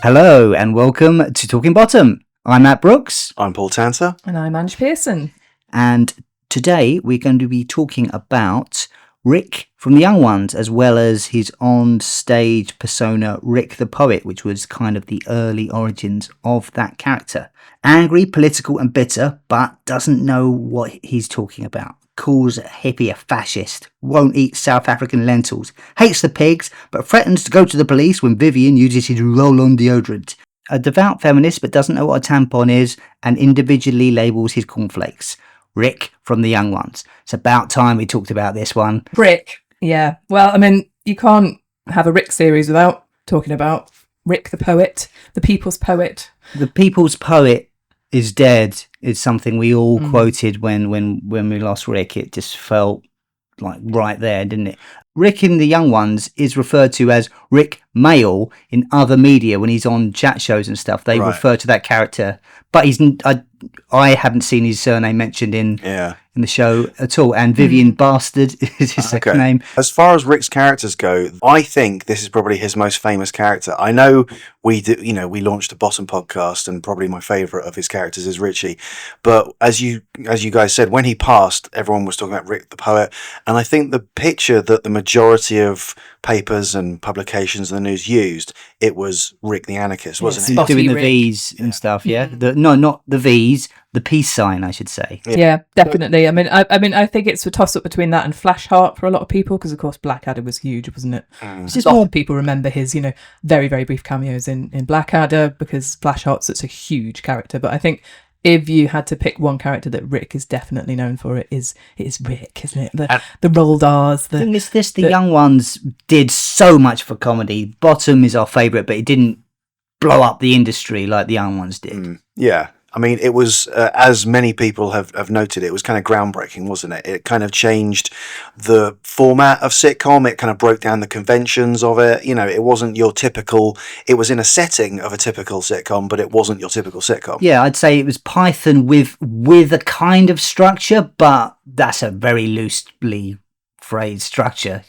Hello and welcome to Talking Bottom. I'm Matt Brooks. I'm Paul Tanter. And I'm Ange Pearson. And today we're going to be talking about Rik from The Young Ones, as well as his on-stage persona, Rik the Poet, which was kind of the early origins of that character. Angry, political and bitter, but doesn't know what he's talking about. Calls a hippie a fascist, won't eat South African lentils, hates the pigs, but threatens to go to the police when Vivian uses his roll-on deodorant. A devout feminist, but doesn't know what a tampon is, and individually labels his cornflakes. Rik from The Young Ones. It's about time we talked about this one. Rik, yeah. Well, I mean, you can't have a Rik series without talking about Rik the Poet, the People's Poet. The People's Poet is dead. It's something we all quoted when we lost Rik. It just felt like right there, didn't it? Rik in The Young Ones is referred to as Rik Mayall in other media when he's on chat shows and stuff. They refer to that character, but I haven't seen his surname mentioned in the show at all. And Vivian Bastard is his second name. As far as Rik's characters go, I think this is probably his most famous character. I know we launched a Bottom podcast, and probably my favourite of his characters is Richie. But as you guys said, when he passed, everyone was talking about Rik the Poet, and I think the picture that the majority of papers and publications and the news used, it was Rik the Anarchist, wasn't it? Doing the Rik. V's and stuff, yeah. Not the V's, the peace sign, I should say. Yeah, definitely. I mean, I think it's a toss up between that and Flashheart for a lot of people, because of course Blackadder was huge, wasn't it? It's just a lot more of people remember his, very, very brief cameos in Blackadder, because Flashheart's such a huge character. But I think if you had to pick one character that Rik is definitely known for, it is Rik, isn't it? The rolled R's. The thing is this, the Young Ones did so much for comedy. Bottom is our favourite, but it didn't blow up the industry like the Young Ones did. Yeah. I mean, it was, as many people have noted, it was kind of groundbreaking, wasn't it? It kind of changed the format of sitcom. It kind of broke down the conventions of it. It wasn't your typical, it was in a setting of a typical sitcom, but it wasn't your typical sitcom. Yeah, I'd say it was Python with a kind of structure, but that's a very loosely phrased structure,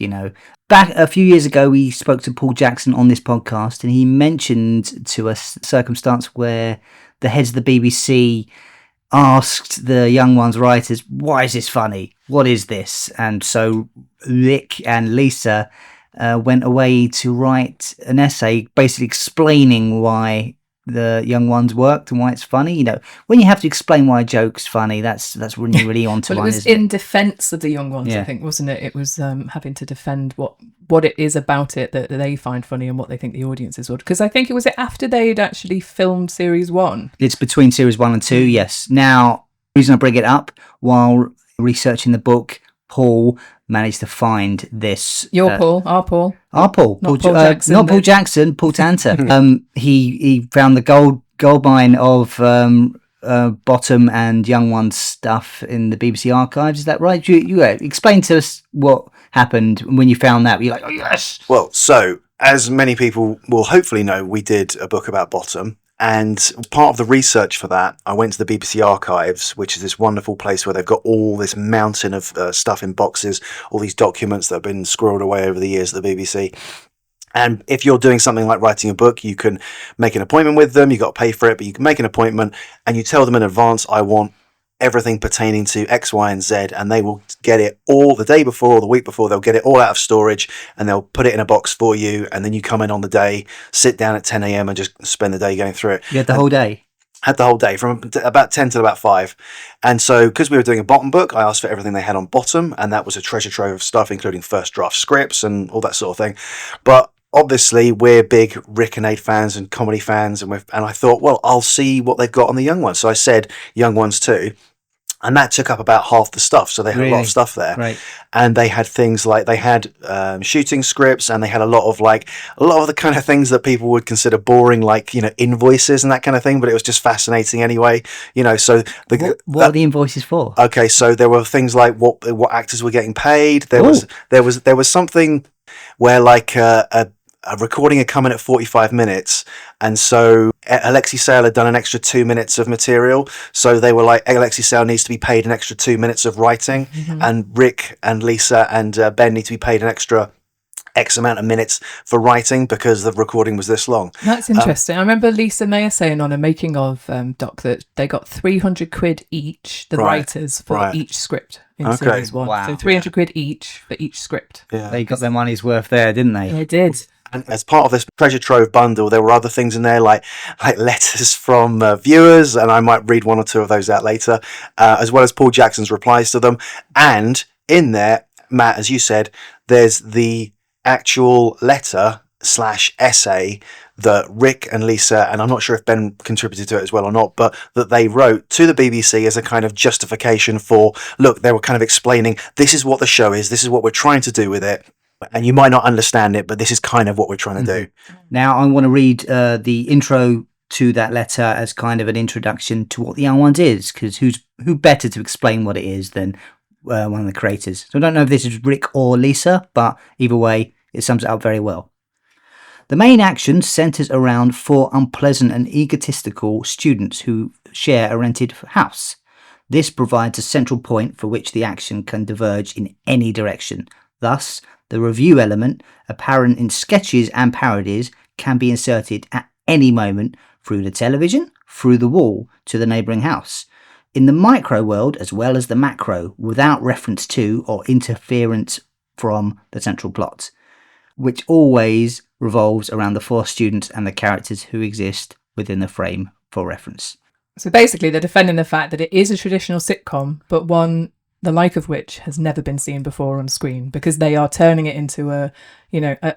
Back a few years ago, we spoke to Paul Jackson on this podcast, and he mentioned to us a circumstance where the heads of the BBC asked the Young Ones writers, why is this funny? What is this? And so Rik and Lisa went away to write an essay basically explaining why the Young Ones worked and why it's funny. When you have to explain why a joke's funny, that's really, really on to well, one, it was isn't in it? defence of the Young Ones, Yeah. I think, wasn't it? It was having to defend what it is about it that they find funny and what they think the audiences would. Because I think it was after they'd actually filmed series 1. It's between series 1 and 2, yes. Now, the reason I bring it up, while researching the book, Paul managed to find this. Your Paul, our Paul. Our Paul. Not Paul Jackson. Not Paul Jackson, Paul Tanter. He found the gold mine of Bottom and Young Ones stuff in the BBC archives. Is that right? You explain to us what happened when you found that. You're like, oh yes. Well, so as many people will hopefully know, we did a book about Bottom. And part of the research for that, I went to the BBC archives, which is this wonderful place where they've got all this mountain of stuff in boxes, all these documents that have been squirreled away over the years at the BBC. And if you're doing something like writing a book, you can make an appointment with them. You've got to pay for it, but you can make an appointment and you tell them in advance, I want everything pertaining to X, Y, and Z, and they will get it all the day before or the week before. They'll get it all out of storage and they'll put it in a box for you. And then you come in on the day, sit down at 10 a.m. and just spend the day going through it. You had the whole day? Had the whole day from about 10 to about 5. And so because we were doing a Bottom book, I asked for everything they had on Bottom, and that was a treasure trove of stuff, including first draft scripts and all that sort of thing. But obviously, we're big Rik and Ade fans and comedy fans, and I thought, well, I'll see what they've got on the Young Ones. So I said Young Ones too. And that took up about half the stuff. So they had a lot of stuff there. Right. And they had things like, they had shooting scripts, and they had a lot of the kind of things that people would consider boring, like, invoices and that kind of thing. But it was just fascinating anyway. So what are the invoices for? Okay, so there were things like what actors were getting paid. There was something where a recording had come in at 45 minutes, and so Alexi Sale had done an extra 2 minutes of material, so they were like, Alexi Sale needs to be paid an extra 2 minutes of writing, and Rik and Lisa and Ben need to be paid an extra X amount of minutes for writing because the recording was this long. That's interesting. I remember Lisa Mayer saying on a making of doc that they got 300 quid each, the writers, for each script in series 1. Wow. So 300 quid each for each script. Yeah. They got their money's worth there, didn't they? They did. And as part of this treasure trove bundle, there were other things in there like letters from viewers, and I might read one or two of those out later, as well as Paul Jackson's replies to them. And in there, Matt, as you said, there's the actual letter / essay that Rik and Lisa, and I'm not sure if Ben contributed to it as well or not, but that they wrote to the BBC as a kind of justification for, look, they were kind of explaining, this is what the show is, this is what we're trying to do with it. And you might not understand it, but this is kind of what we're trying to do. Now, I want to read the intro to that letter as kind of an introduction to what the Young Ones is, because who better to explain what it is than one of the creators? So I don't know if this is Rik or Lisa, but either way, it sums it up very well. The main action centres around 4 unpleasant and egotistical students who share a rented house. This provides a central point for which the action can diverge in any direction. Thus, the review element, apparent in sketches and parodies, can be inserted at any moment through the television, through the wall, to the neighbouring house, in the micro world as well as the macro, without reference to or interference from the central plot, which always revolves around the 4 students and the characters who exist within the frame for reference. So basically, they're defending the fact that it is a traditional sitcom, but one the like of which has never been seen before on screen, because they are turning it into a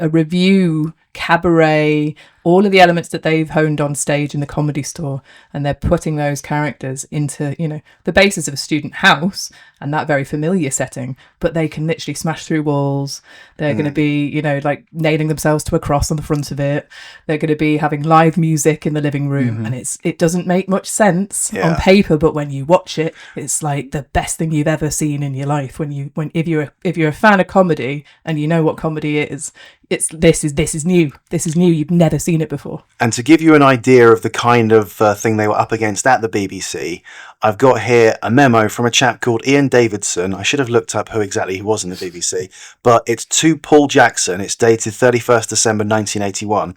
review, cabaret, all of the elements that they've honed on stage in the Comedy Store, and they're putting those characters into, the basis of a student house and that very familiar setting, but they can literally smash through walls. They're going to be, like nailing themselves to a cross on the front of it. They're going to be having live music in the living room, and it doesn't make much sense on paper, but when you watch it, it's like the best thing you've ever seen in your life. If you're a fan of comedy and you know what comedy is, this is new. This is new. You've never seen it before. And to give you an idea of the kind of thing they were up against at the BBC, I've got here a memo from a chap called Ian Davidson. I should have looked up who exactly he was in the BBC, but it's to Paul Jackson. It's dated 31st December 1981.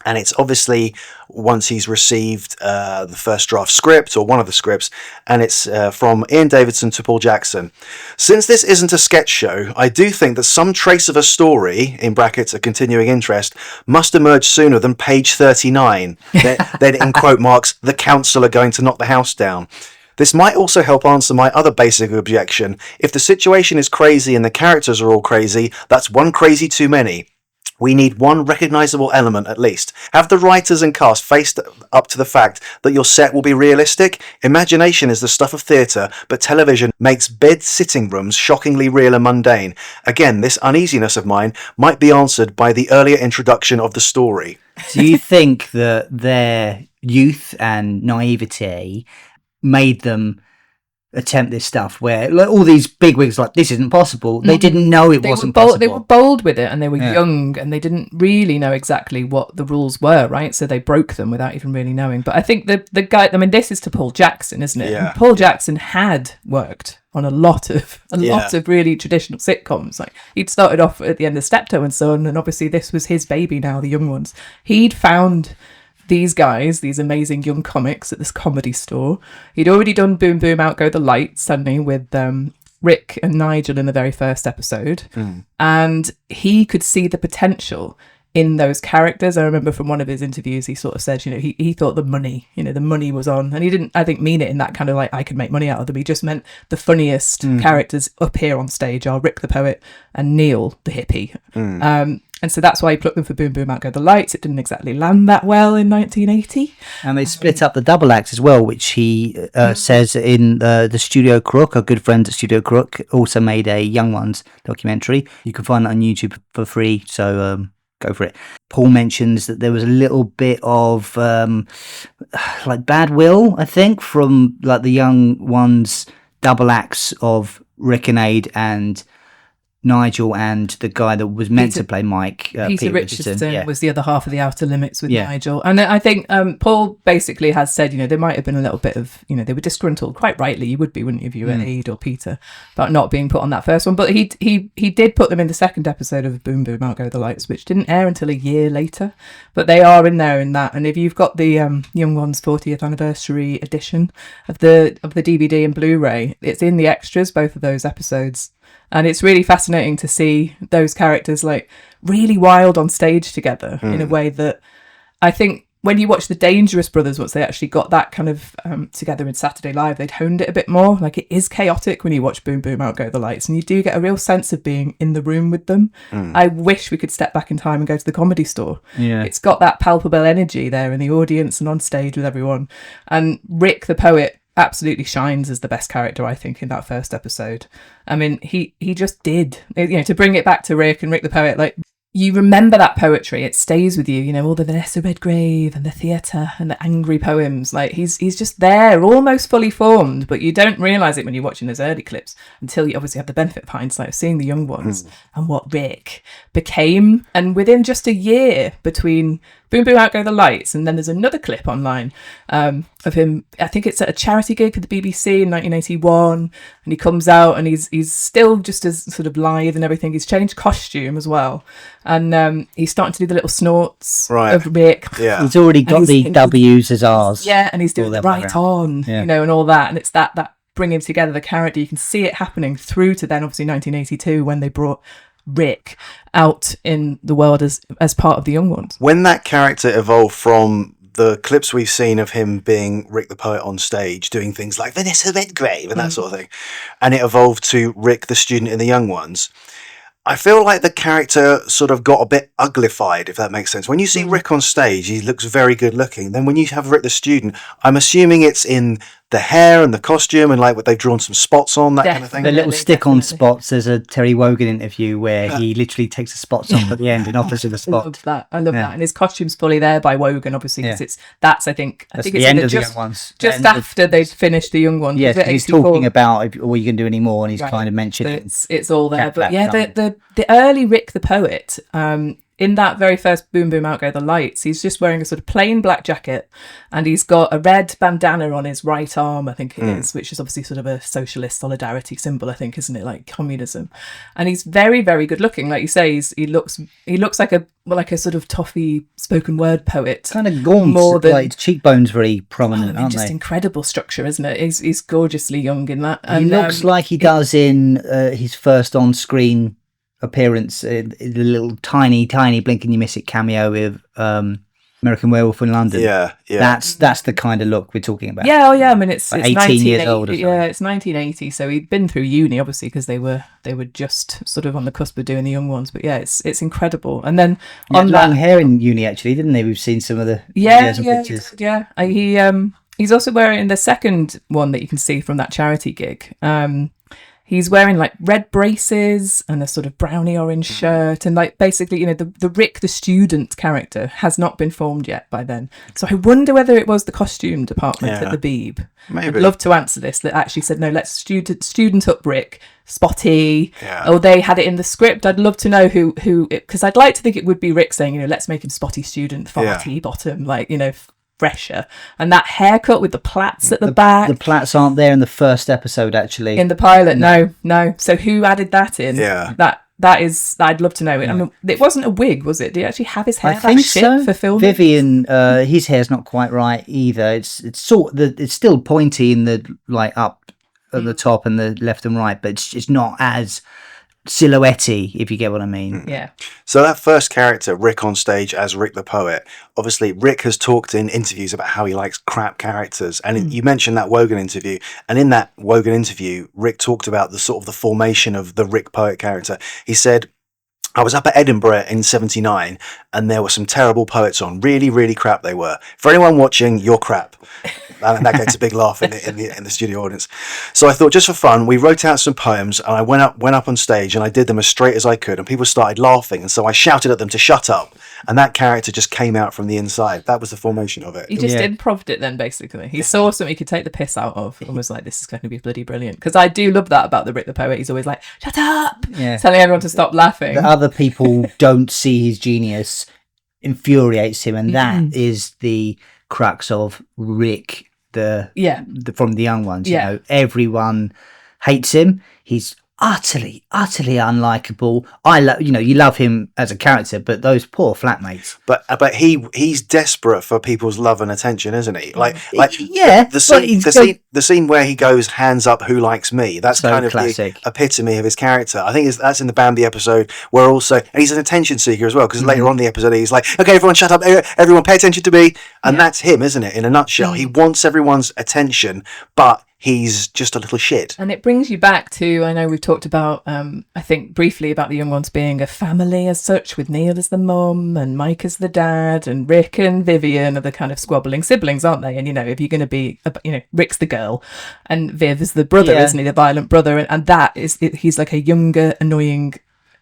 And it's obviously once he's received the first draft script, or one of the scripts, and it's from Ian Davidson to Paul Jackson. Since this isn't a sketch show, I do think that some trace of a story, in brackets a continuing interest, must emerge sooner than page 39. Then in quote marks, the council are going to knock the house down. This might also help answer my other basic objection. If the situation is crazy and the characters are all crazy, that's one crazy too many. We need one recognisable element at least. Have the writers and cast faced up to the fact that your set will be realistic. Imagination is the stuff of theatre, but television makes bed sitting rooms shockingly real and mundane. Again, this uneasiness of mine might be answered by the earlier introduction of the story. Do you think that their youth and naivete made them attempt this stuff where like, all these bigwigs like this isn't possible? They didn't know it wasn't possible. They were bold with it, and they were young, and they didn't really know exactly what the rules were, right? So they broke them without even really knowing. But I think the guy, I mean, this is to Paul Jackson, isn't it? Yeah. And Paul Jackson had worked on a lot of really traditional sitcoms. Like he'd started off at the end of Steptoe and Son, and obviously this was his baby now, the young ones. He'd found these guys, these amazing young comics at this Comedy Store. He'd already done Boom Boom Out Go the Lights, hadn't he, with Rik and Nigel in the very first episode. And he could see the potential in those characters. I remember from one of his interviews, he sort of said, he thought the money was on, and he didn't, I think, mean it in that kind of like, I could make money out of them. He just meant the funniest characters up here on stage are Rik the poet and Neil the hippie. And so that's why he plucked them for Boom Boom Out Go the Lights. It didn't exactly land that well in 1980. And they split up the double act as well, which he says in the Studio Crook. Our good friends at Studio Crook also made a Young Ones documentary. You can find that on YouTube for free, so go for it. Paul mentions that there was a little bit of like bad will, I think, from like the Young Ones double acts of Rik and Aid and Nigel and the guy that was meant to play Mike, Peter Richardson yeah. was the other half of the Outer Limits with Yeah. Nigel. And I think Paul basically has said, there might have been a little bit of, they were disgruntled, quite rightly, you would be, wouldn't you, if you were Aid or Peter, about not being put on that first one. But he did put them in the second episode of Boom Boom Out Go the Lights, which didn't air until a year later. But they are in there in that. And if you've got the Young Ones 40th anniversary edition of the DVD and Blu-ray, it's in the extras, both of those episodes. And it's really fascinating to see those characters like really wild on stage together in a way that I think when you watch the Dangerous Brothers, once they actually got that kind of together in Saturday Live, they'd honed it a bit more. Like, it is chaotic when you watch Boom Boom Out Go the Lights, and you do get a real sense of being in the room with them. I wish we could step back in time and go to the Comedy Store. Yeah. It's got that palpable energy there in the audience and on stage with everyone. And Rik the Poet absolutely shines as the best character, I think, in that first episode. I mean, he just did. To bring it back to Rik and Rik the Poet, like, you remember that poetry, it stays with you, all the Vanessa Redgrave and the theatre and the angry poems. Like, he's just there, almost fully formed, but you don't realise it when you're watching those early clips until you obviously have the benefit of hindsight of seeing the young ones and what Rik became. And within just a year between Boom Boom Out Go the Lights, and then there's another clip online of him, I think it's at a charity gig for the BBC in 1981, and he comes out and he's still just as sort of lithe and everything. He's changed costume as well, and he's starting to do the little snorts of Rik. Yeah, he's already got the W's as R's. Yeah, and he's doing the right on, and all that, and it's that bringing together the character. You can see it happening through to then obviously 1982 when they brought Rik out in the world as part of the Young Ones. When that character evolved from the clips we've seen of him being Rik the Poet on stage, doing things like Vanessa Redgrave and that sort of thing, and it evolved to Rik the student in the Young Ones, I feel like the character sort of got a bit uglified, if that makes sense. When you see Rik on stage, he looks very good looking. Then when you have Rik the student, I'm assuming it's in the hair and the costume and like what they've drawn some spots on, that kind of thing. The little stick-on spots. There's a Terry Wogan interview where he literally takes the spots off at the end and offers him a spot. I love that. And his costume's fully there by Wogan, obviously, because that's I think the it's end of the Young Ones. Just after they'd finished the Young Ones. Yes, he's talking about what you can do anymore, and he's kind of mentioned so it's all there. But yeah, the early Rik the Poet, in that very first Boom Boom Out Go the Lights, he's just wearing a sort of plain black jacket, and he's got a red bandana on his right arm, I think it is, which is obviously sort of a socialist solidarity symbol, I think, isn't it, like communism? And he's very, very good looking, like you say. He looks like a sort of toffee spoken word poet, kind of gaunt, more than like cheekbones very prominent, aren't just they? Incredible structure, isn't it? He's gorgeously young in that. And, he looks like he does in his first on-screen appearance, the little tiny blink and you miss it cameo with American Werewolf in London. Yeah. That's the kind of look we're talking about. Yeah, I mean it's like 18 years old. Yeah, it's 1980, so he'd been through uni obviously because they were just sort of on the cusp of doing the Young Ones. But yeah, it's incredible. And then on long hair in uni actually, didn't they? We've seen some of the videos and pictures. Yeah. He's also wearing the second one that you can see from that charity gig. He's wearing like red braces and a sort of browny orange shirt, and like basically, the Rik the student character has not been formed yet by then. So I wonder whether it was the costume department at the Beeb. Maybe. I'd love to answer this. That actually said no. Let's student up Rik, Spotty. Yeah. Or they had it in the script. I'd love to know who because I'd like to think it would be Rik saying, let's make him Spotty student, farty bottom, like fresher, and that haircut with the plaits at the back. The plaits aren't there in the first episode, actually. In the pilot, no. So who added that in? Yeah. That is, I'd love to know. I mean, it wasn't a wig, was it? Did he actually have his hair? I think so. For filming? Vivian, his hair's not quite right either. It's it's still pointy in the like up at the top and the left and right, but it's not as silhouette-y, if you get what I mean. Yeah. So that first character, Rik on stage as Rik the Poet, obviously Rik has talked in interviews about how he likes crap characters, and you mentioned that Wogan interview, and in that Wogan interview Rik talked about the sort of the formation of the Rik Poet character. He said I was up at Edinburgh in '79, and there were some terrible poets on. Really, really crap they were. For anyone watching, you're crap. And that gets a big laugh in the studio audience. So I thought, just for fun, we wrote out some poems, and I went up on stage, and I did them as straight as I could, and people started laughing, and so I shouted at them to shut up, and that character just came out from the inside. That was the formation of it. He just improved it then, basically. He saw something he could take the piss out of and was like, this is going to be bloody brilliant. Because I do love that about the Rik the Poet. He's always like, shut up! Telling everyone to stop laughing. The other people don't see his genius infuriates him, and that is the crux of Rik, the from the young ones. You know, everyone hates him. He's utterly unlikable. You love him as a character, but those poor flatmates. But he's desperate for people's love and attention, isn't he? The scene where he goes, hands up, who likes me? That's so kind of classic. The epitome of his character. I think that's in the Bambi episode, where also, and he's an attention seeker as well, because later on in the episode he's like, okay, everyone shut up, everyone pay attention to me, and that's him, isn't it? In a nutshell, he wants everyone's attention, but he's just a little shit. And it brings you back to, I know we've talked about, I think briefly about the young ones being a family as such, with Neil as the mum and Mike as the dad, and Rik and Vivian are the kind of squabbling siblings, aren't they? And, if you're going to be, Rik's the girl and Viv is the brother, isn't he? The violent brother. And that is, he's like a younger, annoying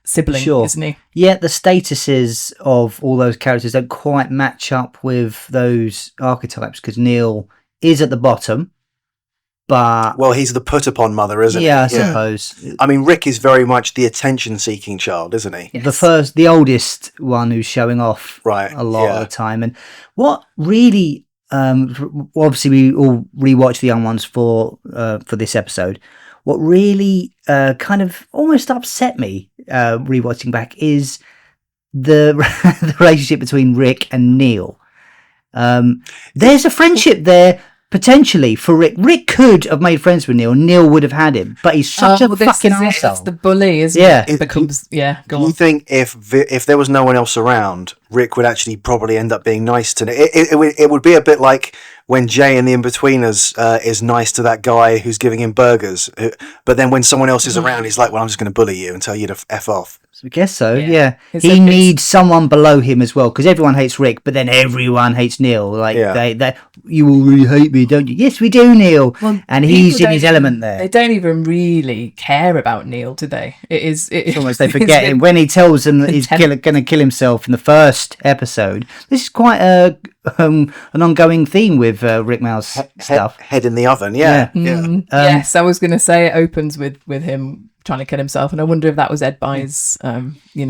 sibling, isn't he? Yeah, the statuses of all those characters don't quite match up with those archetypes, because Neil is at the bottom. But he's the put upon mother, isn't he? Yeah, I suppose. I mean, Rik is very much the attention seeking child, isn't he? Yes. The oldest one who's showing off a lot of the time. And what really, obviously we all rewatched the young ones for this episode. What really kind of almost upset me rewatching back is the relationship between Rik and Neil. There's a friendship there. Potentially for Rik. Rik could have made friends with Neil. Neil would have had him, but he's such a fucking arsehole. It's the bully, isn't it? It becomes, go on. You think if there was no one else around, Rik would actually probably end up being nice to Neil? It would be a bit like when Jay in The Inbetweeners is nice to that guy who's giving him burgers, but then when someone else is around, he's like, well, I'm just going to bully you and tell you to F off. I guess so, yeah. He needs someone below him as well, because everyone hates Rik, but then everyone hates Neil. They you all really hate me, don't you? Yes, we do, Neil. Well, and he's in his element there. They don't even really care about Neil, do they? It's almost they forget him when he tells them that he's going to kill himself in the first episode. This is quite an ongoing theme with Rik Mayall's stuff. Head in the oven, yeah. Yes, I was going to say it opens with him trying to kill himself, and I wonder if that was Ed By's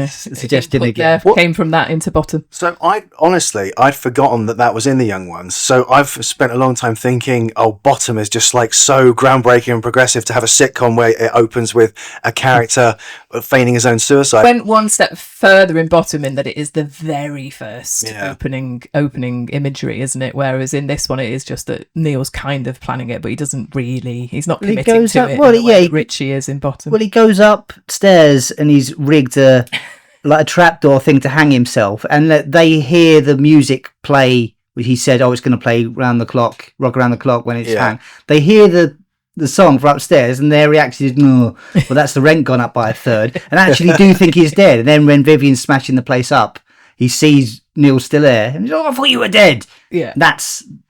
suggestion again. Came from that into Bottom. So I'd forgotten that was in the young ones, so I've spent a long time thinking, Bottom is just like so groundbreaking and progressive to have a sitcom where it opens with a character feigning his own suicide. Went one step further in Bottom in that it is the very first opening imagery, isn't it? Whereas in this one it is just that Neil's kind of planning it, but he's not committing to it. Richie is in Bottom. Well, he goes upstairs and he's rigged a trapdoor thing to hang himself, and they hear the music play, which he said, it's going to play rock around the clock when it's hung. They hear the song from upstairs, and their reaction is, no, well, that's the rent gone up by a third, and actually do think he's dead. And then when Vivian's smashing the place up, he sees Neil still there, and he's I thought you were dead. Yeah.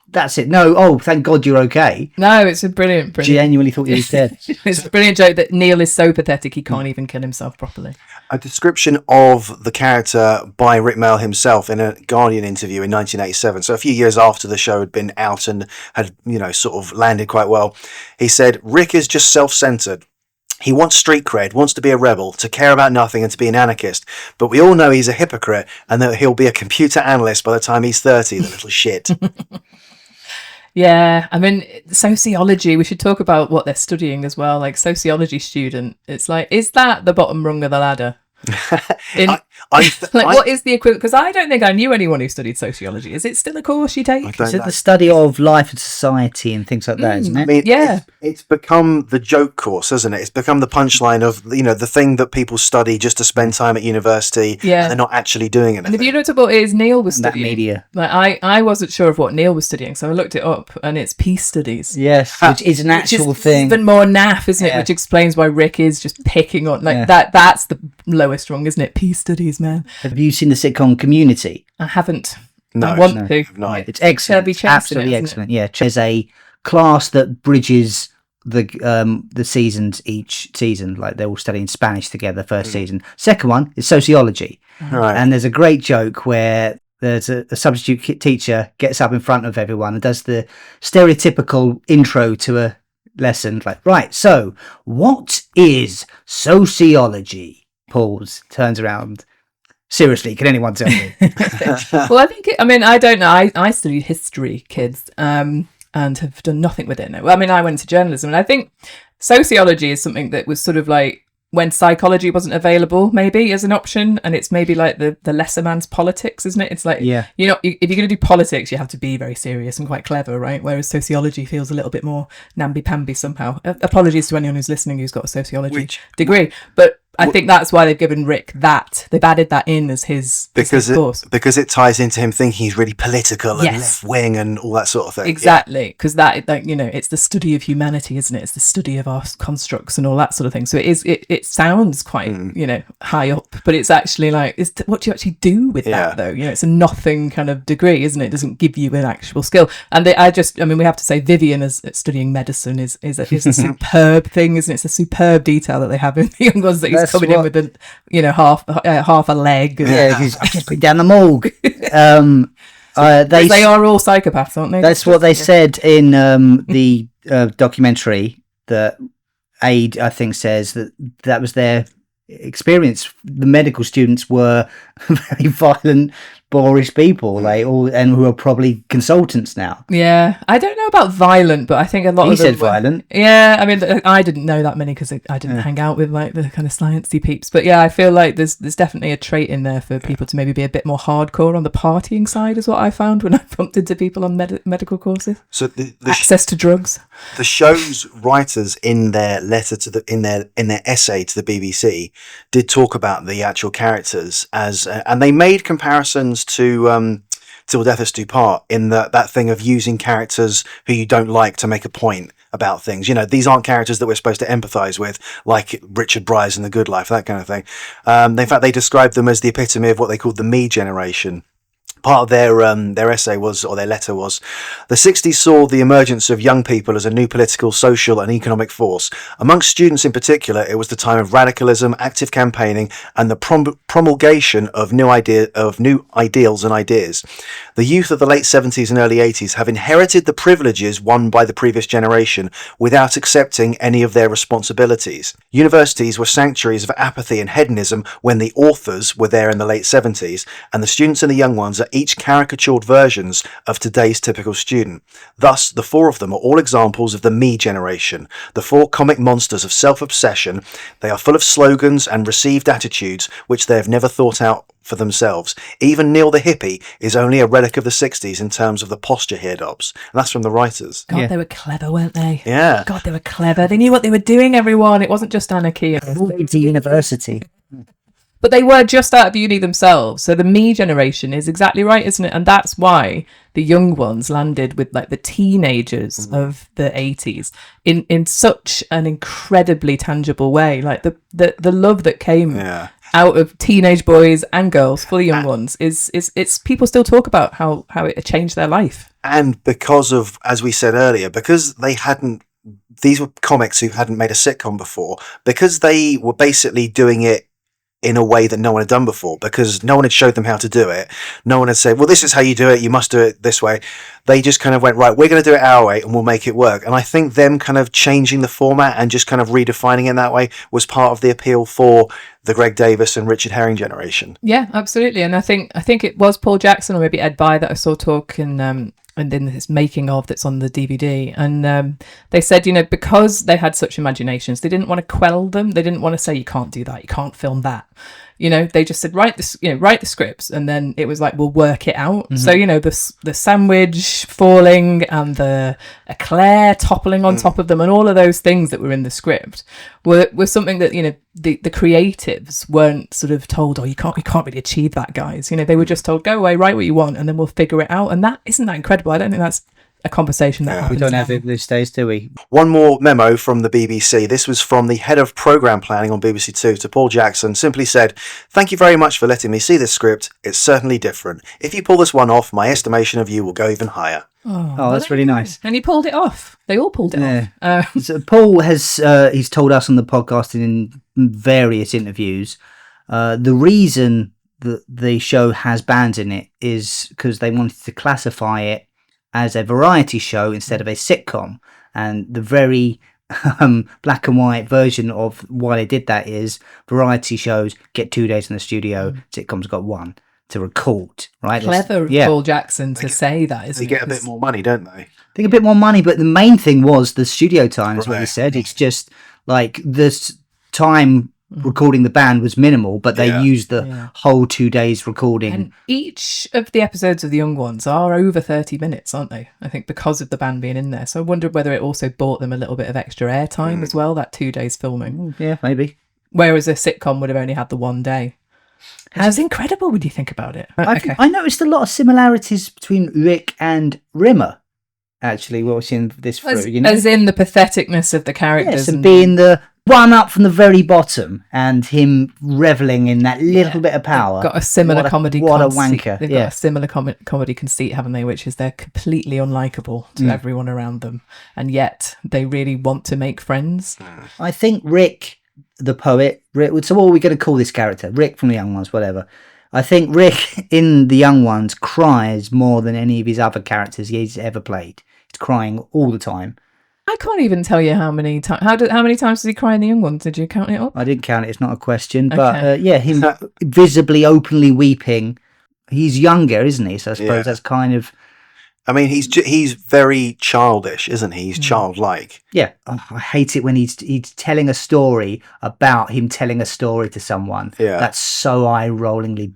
That's it. No, thank God you're okay. No, it's a brilliant. Genuinely thought you were dead. It's a brilliant joke that Neil is so pathetic he can't even kill himself properly. A description of the character by Rik Mayall himself in a Guardian interview in 1987, so a few years after the show had been out and had, sort of landed quite well. He said, Rik is just self-centered. He wants street cred, wants to be a rebel, to care about nothing and to be an anarchist. But we all know he's a hypocrite and that he'll be a computer analyst by the time he's 30, the little shit. Yeah, I mean, sociology, we should talk about what they're studying as well. Like, sociology student, it's like, is that the bottom rung of the ladder? What is the equivalent? Because I don't think I knew anyone who studied sociology. Is it still a course you take? Is it the study of life and society and things like that, isn't it? I mean, Yeah. it's become the joke course, isn't it? It's become the punchline of, the thing that people study just to spend time at university. Yeah. And they're not actually doing anything. And if you looked up what it is Neil was That studying, media. like I wasn't sure of what Neil was studying, so I looked it up, and it's peace studies. Yes, which is an actual Which is thing. even more naff, isn't it? Yeah. Which explains why Rick is just picking on Yeah. that's the lowest rung, isn't it? Peace studies, man. Have you seen the sitcom Community? I haven't. No, I want to. No. It's excellent. Shelby Chase in it, Absolutely isn't it? excellent. Yeah, there's a class that bridges the seasons each season. Like they're all studying Spanish together. First season. Second one is sociology, Right. and there's a great joke where there's a substitute teacher gets up in front of everyone and does the stereotypical intro to a lesson. Like, right, so what is sociology? Pause. Turns around. Seriously, can anyone tell me? Well, I think I don't know. I studied history, kids, and have done nothing with it now. Well, I mean, I went into journalism, and I think sociology is something that was sort of like when psychology wasn't available, maybe as an option, and it's maybe like the lesser man's politics, isn't it? It's like, Yeah. if you're going to do politics, you have to be very serious and quite clever, right? Whereas sociology feels a little bit more namby-pamby somehow. Apologies to anyone who's listening who's got a sociology degree, but I think that's why they've given Rick that. They've added that in as his course. Because it ties into him thinking he's really political and Yes. left wing and all that sort of thing. Exactly, because that, like, it's the study of humanity, isn't it? It's the study of our constructs and all that sort of thing. So it sounds quite high up, but it's actually like, what do you actually do with that though? It's a nothing kind of degree, isn't it? It doesn't give you an actual skill. And we have to say Vivian as studying medicine is a superb thing, isn't it? It's a superb detail that they have in the young ones that he's coming in with half a leg. Yeah, I've just been down the morgue. They are all psychopaths, aren't they? That's what they said in the documentary that Aid, I think, says that was their experience. The medical students were very violent, boorish people, and who are probably consultants now. Yeah, I don't know about violent, but I think a lot He of them said violent. Yeah, I mean, I didn't know that many because I didn't hang out with like the kind of sciencey peeps. But yeah, I feel like there's definitely a trait in there for people to maybe be a bit more hardcore on the partying side, is what I found when I bumped into people on medical courses. So the Access to drugs. The show's writers in their letter to in their essay to the BBC did talk about the actual characters and they made comparisons to Till Death Us Do Part in that thing of using characters who you don't like to make a point about things. These aren't characters that we're supposed to empathise with, like Richard Bryce in The Good Life, that kind of thing. In fact, they described them as the epitome of what they called the me generation. Part of their essay was, or their letter was, the 60s saw the emergence of young people as a new political, social and economic force. Amongst students in particular, it was the time of radicalism, active campaigning and the promulgation of new ideals and ideas. The youth of the late 70s and early 80s have inherited the privileges won by the previous generation without accepting any of their responsibilities. Universities were sanctuaries of apathy and hedonism when the authors were there in the late 70s, and the students and the young ones are each caricatured versions of today's typical student. Thus, the four of them are all examples of the me generation, the four comic monsters of self-obsession. They are full of slogans and received attitudes which they have never thought out for themselves. Even Neil the hippie is only a relic of the 60s in terms of the posture here, Dobbs. And that's from the writers. God, they were clever, weren't they? Yeah. God, they were clever. They knew what they were doing, everyone. It wasn't just anarchy. To university. But they were just out of uni themselves. So the me generation is exactly right, isn't it? And that's why the young ones landed with like the teenagers of the 80s in such an incredibly tangible way. Like the love that came out of teenage boys and girls for the young ones is people still talk about how it changed their life. And because of, as we said earlier, because these were comics who hadn't made a sitcom before, because they were basically doing it in a way that no one had done before, because no one had showed them how to do it. No one had said, well, this is how you do it. You must do it this way. They just kind of went, right, we're going to do it our way and we'll make it work. And I think them kind of changing the format and just kind of redefining it that way was part of the appeal for the Greg Davis and Richard Herring generation. Yeah, absolutely. And I think it was Paul Jackson or maybe Ed Bye that I saw talk and then this making of that's on the DVD. And they said, because they had such imaginations, they didn't want to quell them. They didn't want to say, you can't do that, you can't film that. they just said write the scripts, and then it was like we'll work it out. So the sandwich falling and the eclair toppling on top of them and all of those things that were in the script were something that the creatives weren't sort of told, you can't really achieve that, guys. They were just told, go away, write what you want, and then we'll figure it out. And that isn't that incredible. I don't think that's a conversation that happens. We don't have it these days, do we? One more memo from the BBC. This was from the head of programme planning on BBC Two to Paul Jackson. Simply said, "Thank you very much for letting me see this script. It's certainly different. If you pull this one off, my estimation of you will go even higher." Oh, that's really nice. And he pulled it off. They all pulled it off. So Paul has he's told us on the podcast and in various interviews the reason that the show has bands in it is because they wanted to classify it as a variety show instead of a sitcom. And the very black and white version of why they did that is variety shows get 2 days in the studio, sitcoms got one to record, right? Clever Paul Jackson to say that, isn't it? They get a bit more money, don't they? They get a bit more money, but the main thing was the studio time, is what he said. It's just like this time recording the band was minimal, but they used the whole 2 days recording. And each of the episodes of The Young Ones are over 30 minutes, aren't they? I think because of the band being in there. So I wondered whether it also bought them a little bit of extra airtime as well, that 2 days filming. Yeah, maybe. Whereas a sitcom would have only had the 1 day. It's incredible when you think about it. I noticed a lot of similarities between Rik and Rimmer, actually, watching this through. As in the patheticness of the characters. Yes, and being the one up from the very bottom and him reveling in that little bit of power. They've got a similar comedy conceit. What a wanker. They've got a similar comedy conceit, haven't they? Which is they're completely unlikable to everyone around them. And yet they really want to make friends. I think Rik, the poet, so what are we going to call this character? Rik from The Young Ones, whatever. I think Rik in The Young Ones cries more than any of his other characters he's ever played. He's crying all the time. I can't even tell you how many times. How many times did he cry in The Young Ones? Did you count it up? I didn't count it. It's not a question. But him visibly, openly weeping. He's younger, isn't he? So I suppose that's kind of... I mean, he's very childish, isn't he? He's childlike. Yeah. Oh, I hate it when he's telling a story about him telling a story to someone. Yeah. That's so eye-rollingly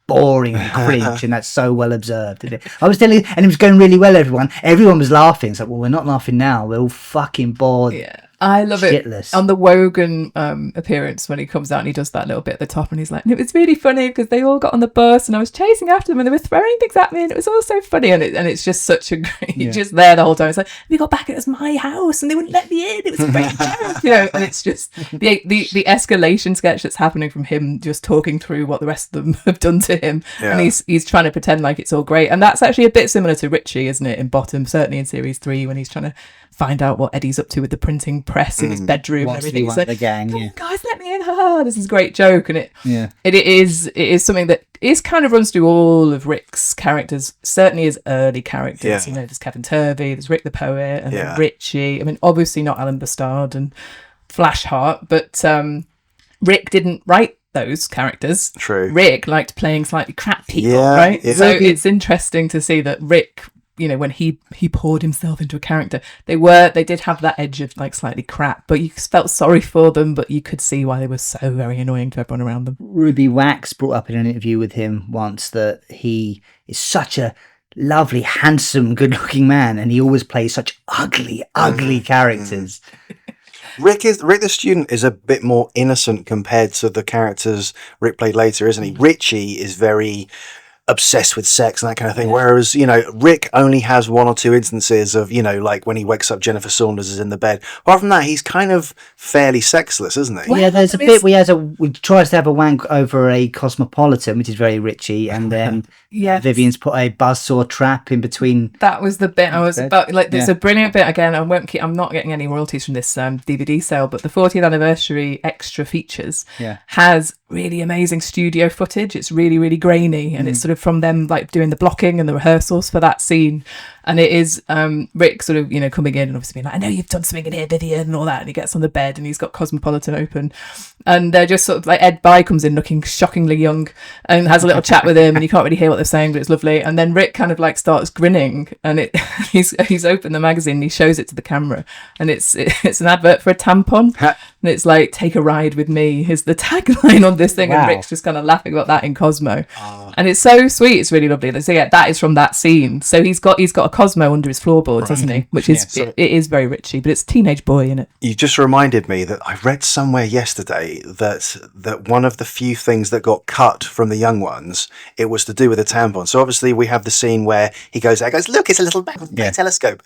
boring and cringe, and that's so well observed. Isn't it? I was telling you, and it was going really well, everyone was laughing. It's like, well, we're not laughing now, we're all fucking bored. I love shitless. It on the Wogan appearance when he comes out and he does that little bit at the top and he's like, and it was really funny because they all got on the bus and I was chasing after them and they were throwing things at me and it was all so funny, and it's just such a great just there the whole time. It's like, we got back, it was my house and they wouldn't let me in, it was a great joke, and it's just the escalation sketch that's happening from him just talking through what the rest of them have done to him, and he's trying to pretend like it's all great. And that's actually a bit similar to Richie, isn't it, in Bottom, certainly in series 3 when he's trying to find out what Eddie's up to with the printing press in his bedroom and everything. He's like, the gang, guys, let me in! This is a great joke, and it is something that kind of runs through all of Rick's characters. Certainly his early characters. There's Kevin Turvey, there's Rik the poet, and then Richie. I mean, obviously not Alan Bastard and Flashheart, but Rik didn't write those characters. True. Rik liked playing slightly crap people, right? So it's interesting to see that Rik, when he poured himself into a character, they did have that edge of like slightly crap, but you felt sorry for them, but you could see why they were so very annoying to everyone around them. Ruby Wax brought up in an interview with him once that he is such a lovely, handsome, good-looking man, and he always plays such ugly characters. Rik the student is a bit more innocent compared to the characters Rik played later, isn't he? Richie is very obsessed with sex and that kind of thing, whereas Rik only has one or two instances of like when he wakes up Jennifer Saunders is in the bed. Apart from that, he's kind of fairly sexless, isn't he? Well, there's a bit where he tries to have a wank over a Cosmopolitan, which is very Richie, and then Vivian's put a buzzsaw trap in between. That was the bit I was about. Like, there's a brilliant bit again. I'm not getting any royalties from this DVD sale, but the 40th anniversary extra features has really amazing studio footage. It's really, really grainy, and it's sort sort of from them like doing the blocking and the rehearsals for that scene. And it is Rik sort of, you know, coming in and obviously being like, I know you've done something in here, Vivian, and all that. And he gets on the bed and he's got Cosmopolitan open. And they're just sort of like, Ed Bye comes in looking shockingly young and has a little chat with him, and you can't really hear what they're saying, but it's lovely. And then Rik kind of like starts grinning, and he's opened the magazine and he shows it to the camera, and it's an advert for a tampon. And it's like, take a ride with me is the tagline on this thing. Wow. And Rick's just kind of laughing about that in Cosmo. And it's so sweet. It's really lovely. So yeah, that is from that scene. So he's got a Cosmo under his floorboards, hasn't he? Which is, it is very Richie, but it's teenage boy, isn't it? You just reminded me that I read somewhere yesterday that one of the few things that got cut from the young ones, it was to do with a tampon. So obviously we have the scene where he goes, look, it's a little telescope.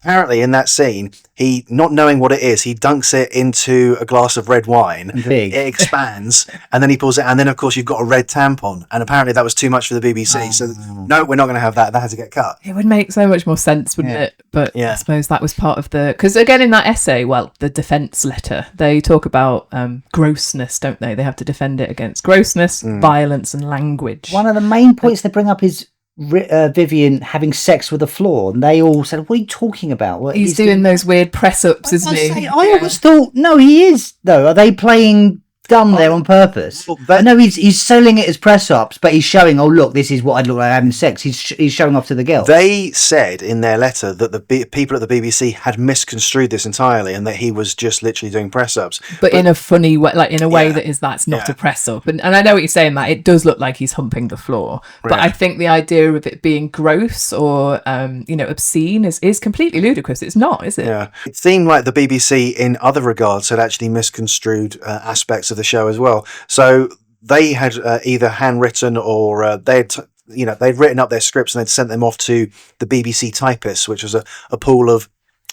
Apparently in that scene, he, not knowing what it is, he dunks it into a glass of red wine. Big. It expands, and then he pulls it, and then of course you've got a red tampon. And apparently that was too much for the BBC. So no, we're not going to have that. That had to get cut. It would make so much more sense, wouldn't it? But I suppose that was part of the... Because again, in that essay, well, the defence letter, they talk about grossness, don't they? They have to defend it against grossness, violence and language. One of the main points they bring up is Vivian having sex with the floor, and they all said, what are you talking about? What, he's doing those weird press-ups, isn't he? I always thought, no, he is, though. Are they playing dumb there on purpose? I know he's selling it as press-ups, but he's showing, oh, look, this is what I'd look like having sex. He's showing off to the girl. They said in their letter that the people at the BBC had misconstrued this entirely, and that he was just literally doing press-ups. But in a funny way, like in a way that's not a press-up. And I know what you're saying, Matt. It does look like he's humping the floor. But I think the idea of it being gross or, obscene is completely ludicrous. It's not, is it? Yeah. It seemed like the BBC, in other regards, had actually misconstrued aspects of the show as well. So they had either handwritten or they'd written up their scripts and they'd sent them off to the BBC typists, which was a pool of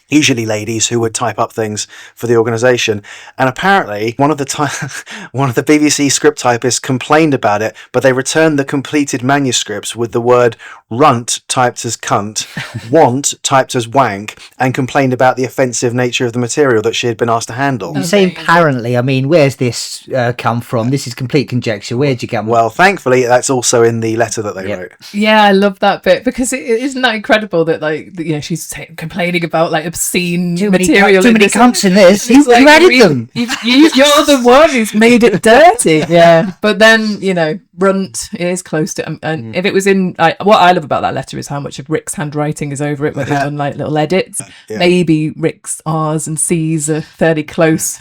usually ladies who would type up things for the organisation. And apparently one of the BBC script typists complained about it, but they returned the completed manuscripts with the word runt typed as cunt, want typed as wank, and complained about the offensive nature of the material that she had been asked to handle. You say apparently, I mean, where's this come from? This is complete conjecture. Where'd you come from? Well, thankfully, that's also in the letter that they wrote. Yeah, I love that bit, because isn't that incredible that, like, she's complaining about, like, obscene material. Too many cunts in this. Who added them? You're the one who's made it dirty. Yeah. But then, runt is close to... And if it was in... what I love about that letter is how much of Rick's handwriting is over it, where they've done, like, little edits. Yeah. Maybe Rick's R's and C's are fairly close.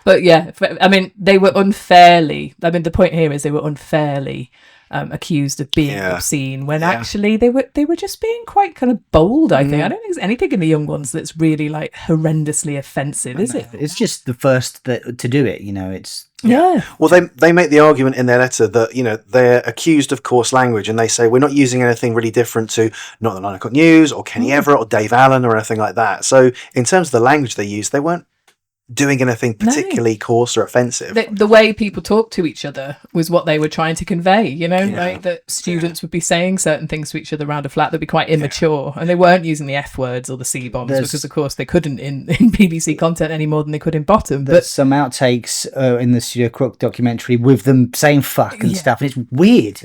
But, yeah, I mean, they were unfairly... I mean, the point here is they were unfairly... accused of being obscene when actually they were just being quite kind of bold. I think I don't think there's anything in the young ones that's really like horrendously offensive, is it? It's just the first to do it. It's Well, they make the argument in their letter that they're accused of coarse language, and they say we're not using anything really different to not the 9 O'Clock News or Kenny Everett or Dave Allen or anything like that. So in terms of the language they used, they weren't doing anything particularly coarse or offensive. The way people talk to each other was what they were trying to convey, like that students would be saying certain things to each other around a flat that'd be quite immature, and they weren't using the F words or the C bombs because of course they couldn't in BBC content any more than they could in Bottom. There's some outtakes in the Studio Crook documentary with them saying fuck and stuff, and it's weird.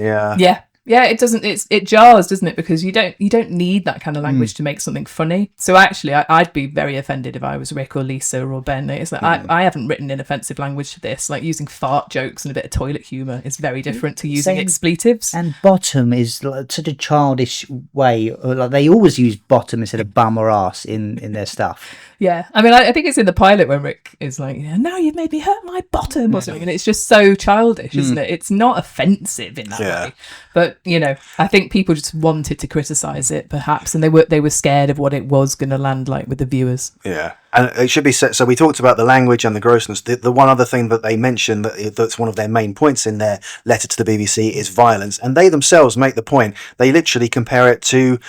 Yeah, it doesn't. It jars, doesn't it? Because you don't need that kind of language to make something funny. So actually, I'd be very offended if I was Rik or Lisa or Ben. It's like I haven't written in offensive language to this. Like using fart jokes and a bit of toilet humour is very different to using expletives. And bottom is like such a childish way. Like they always use bottom instead of bum or ass in their stuff. Yeah, I mean, I think it's in the pilot when Rik is like, now you've made me hurt my bottom or something, and it's just so childish, isn't it? It's not offensive in that way, but I think people just wanted to criticise it, perhaps, and they were scared of what it was going to land like with the viewers. Yeah, and it should be said. So we talked about the language and the grossness. The one other thing that they mentioned that's one of their main points in their letter to the BBC is violence, and they themselves make the point. They literally compare it to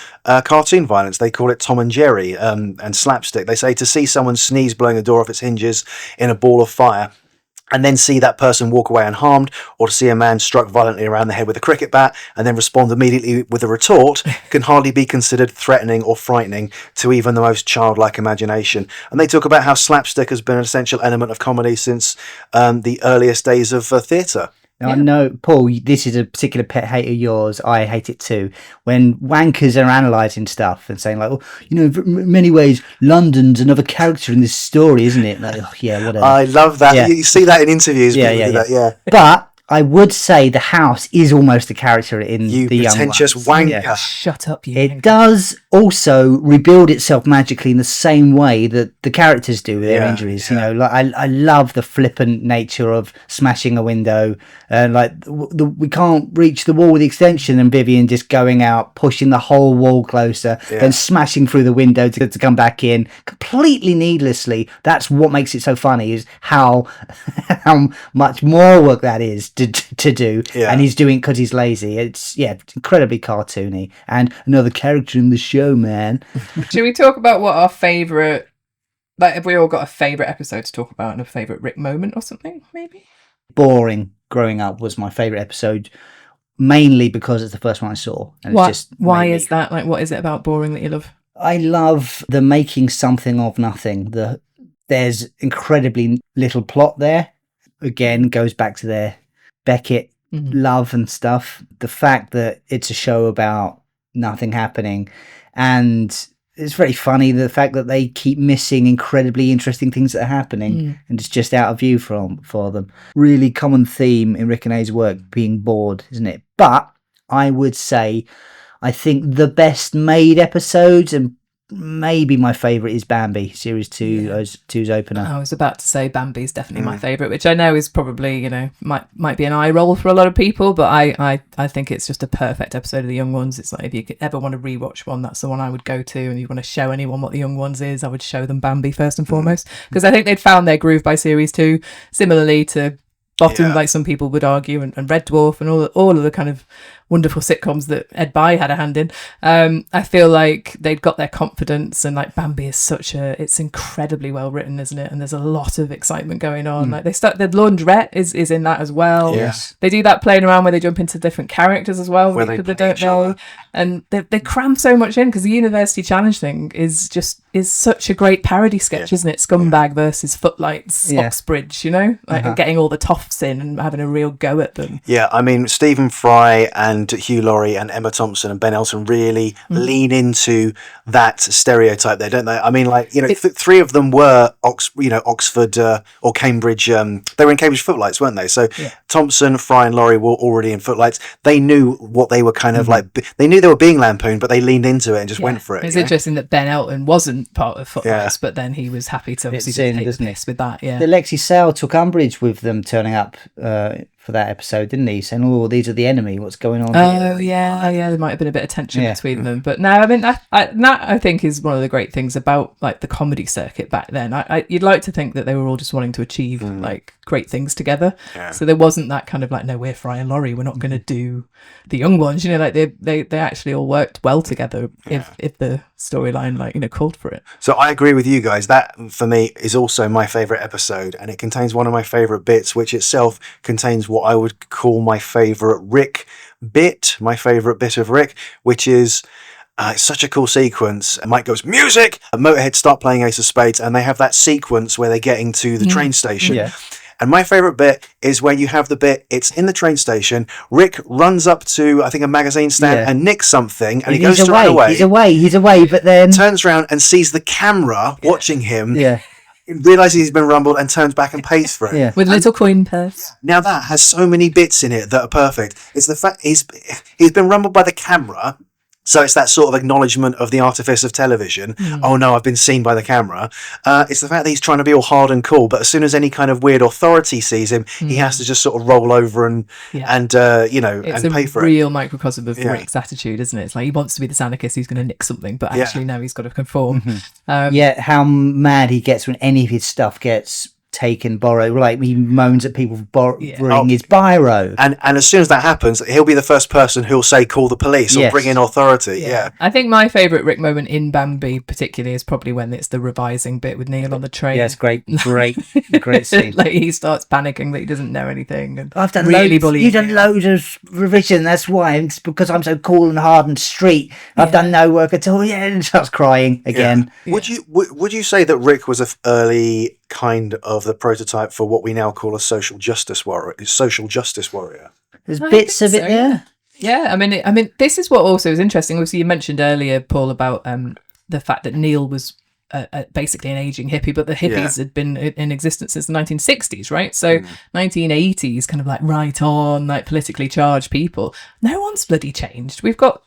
cartoon violence. They call it Tom and Jerry and slapstick. They say to see someone sneeze blowing the door off its hinges in a ball of fire and then see that person walk away unharmed, or to see a man struck violently around the head with a cricket bat and then respond immediately with a retort can hardly be considered threatening or frightening to even the most childlike imagination. And they talk about how slapstick has been an essential element of comedy since the earliest days of theatre. Now, I know, Paul, this is a particular pet hate of yours. I hate it too. When wankers are analysing stuff and saying, like, oh, in many ways, London's another character in this story, isn't it? Like, oh, yeah, whatever. I love that. Yeah. You see that in interviews. Yeah. But I would say the house is almost a character in The Young pretentious Ones. wanker. Yeah. Shut up, you. It does also rebuild itself magically in the same way that the characters do with their injuries. Like I love the flippant nature of smashing a window, and like we can't reach the wall with the extension, and Vivian just going out, pushing the whole wall closer, then smashing through the window to come back in completely needlessly. That's what makes it so funny, is how much more work that is to do, and he's doing it because he's lazy. It's incredibly cartoony, and another character in the show, man. Should we talk about what our favourite, like, have we all got a favourite episode to talk about and a favourite Rik moment or something, maybe? Boring growing up was my favourite episode, mainly because it's the first one I saw. And Why is that? Like, what is it about Boring that you love? I love the making something of nothing. There's incredibly little plot there. Again, goes back to their Beckett love and stuff. The fact that it's a show about nothing happening, and it's very funny, the fact that they keep missing incredibly interesting things that are happening and it's just out of view for them. Really common theme in Rik and A's work, being bored, isn't it? But I would say I think the best made episodes, and maybe my favourite, is Bambi, series 2's opener. I was about to say Bambi's definitely my favourite, which I know is probably, might be an eye roll for a lot of people, but I think it's just a perfect episode of The Young Ones. It's like, if you could ever want to rewatch one, that's the one I would go to, and you want to show anyone what The Young Ones is, I would show them Bambi first and foremost, because I think they'd found their groove by series 2, similarly to Bottom, like some people would argue, and Red Dwarf, and all of the kind of wonderful sitcoms that Ed Bye had a hand in. I feel like they'd got their confidence, and like Bambi is it's incredibly well written, isn't it? And there's a lot of excitement going on. Like the laundrette is in that as well. Yes. They do that playing around where they jump into different characters as well, where because they don't know. And they cram so much in, because the University Challenge thing is such a great parody sketch, isn't it? Scumbag versus Footlights, Oxbridge, getting all the toffs in and having a real go at them. Yeah, I mean, Stephen Fry and Hugh Laurie and Emma Thompson and Ben Elton really lean into that stereotype there, don't they? I mean, like, three of them were Oxford or Cambridge. They were in Cambridge Footlights, weren't they? So Thompson, Fry and Laurie were already in Footlights. They knew what they were kind of like. They knew they were being lampooned, but they leaned into it and just went for it. It's interesting that Ben Elton wasn't part of Footlights, but then he was happy to obviously take the piss with that. Yeah, the Lexi Sale took umbrage with them turning up for that episode, didn't he? Saying, "Oh, these are the enemy. What's going on?" Oh yeah. There might have been a bit of tension between them, but no, I mean that I think is one of the great things about like the comedy circuit back then. You'd like to think that they were all just wanting to achieve like great things together. Yeah. So there wasn't that kind of like, no, we're Fry and Laurie, we're not going to do The Young Ones. Like they actually all worked well together if the storyline called for it. So I agree with you guys. That for me is also my favourite episode, and it contains one of my favourite bits, which itself contains what I would call my favourite Rik bit, my favourite bit of Rik, which is it's such a cool sequence. Mike goes, music! And Motorhead start playing Ace of Spades, and they have that sequence where they're getting to the train station. Yeah. And my favourite bit is where you have the bit, it's in the train station, Rik runs up to, I think, a magazine stand and nicks something, and he goes to run away. He's away, but then turns around and sees the camera watching him. Yeah. Realises he's been rumbled and turns back and pays for it. Yeah. With a little coin purse. Now that has so many bits in it that are perfect. It's the fact he's been rumbled by the camera. So it's that sort of acknowledgement of the artifice of television. Oh no, I've been seen by the camera. It's the fact that he's trying to be all hard and cool, but as soon as any kind of weird authority sees him, he has to just sort of roll over and pay for it. It's a real microcosm of Rik's attitude, isn't it? It's like he wants to be this anarchist who's going to nick something, but actually no, he's got to conform. How mad he gets when any of his stuff gets taken, borrowed. Like he moans at people for borrowing his biro, and as soon as that happens, he'll be the first person who'll say call the police or bring in authority. I think my favourite Rik moment in Bambi particularly is probably when it's the revising bit with Neil on the train. Yes, great scene. Like he starts panicking that he doesn't know anything, and I've done you've done loads of revision, that's why. It's because I'm so cool and hard and street. I've done no work at all. And starts crying again. Would you say that Rik was an early kind of the prototype for what we now call a social justice warrior. There's I bits think of it so, there. Yeah, I mean, this is what also is interesting. Obviously, you mentioned earlier, Paul, about the fact that Neil was basically an aging hippie, but the hippies had been in existence since the 1960s, right? So 1980s, kind of like right on, like politically charged people. No one's bloody changed. We've got,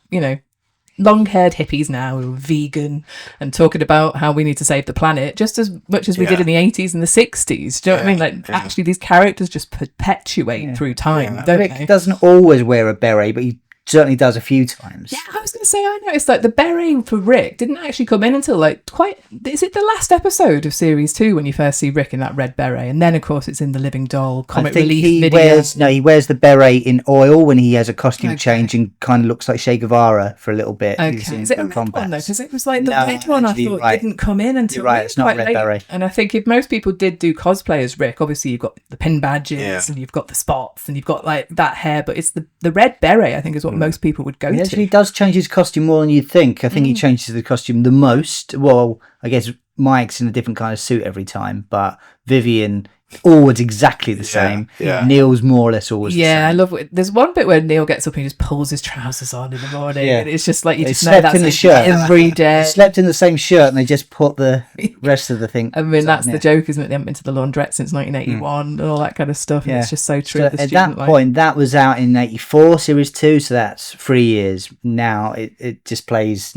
long-haired hippies now who are vegan and talking about how we need to save the planet just as much as we did in the 80s and the 60s. Do you know what I mean? Like, actually, these characters just perpetuate through time, don't Rick they? doesn't always wear a beret, but he certainly does a few times. Yeah, I was going to say, I noticed like the beret for Rick didn't actually come in until is it the last episode of series 2 when you first see Rick in that red beret? And then, of course, it's in the Living Doll comic relief video. He wears the beret in oil when he has a costume change and kind of looks like Che Guevara for a little bit. Okay, is it a red one though? Because it was like the red one I thought didn't come in until you're right, it's not red late. beret. And I think if most people did do cosplay as Rick, obviously you've got the pin badges and you've got the spots and you've got like that hair, but it's the red beret I think is what most people would go He to. actually does change his costume more than you'd think. I think he changes the costume the most. Well, I guess Mike's in a different kind of suit every time, but Vivian always exactly the same. Yeah. Neil's more or less always the same. I love it. There's one bit where Neil gets up and he just pulls his trousers on in the morning. Yeah. And it's just like you They just know slept that's in the him shirt. every day. They slept in the same shirt and they just put the rest of the thing. I mean, that's the joke, isn't it? They haven't been to the laundrette since 1981 and all that kind of stuff. And it's just so true. So of the at that student life. point, that was out in 84, series 2, so that's 3 years. Now it just plays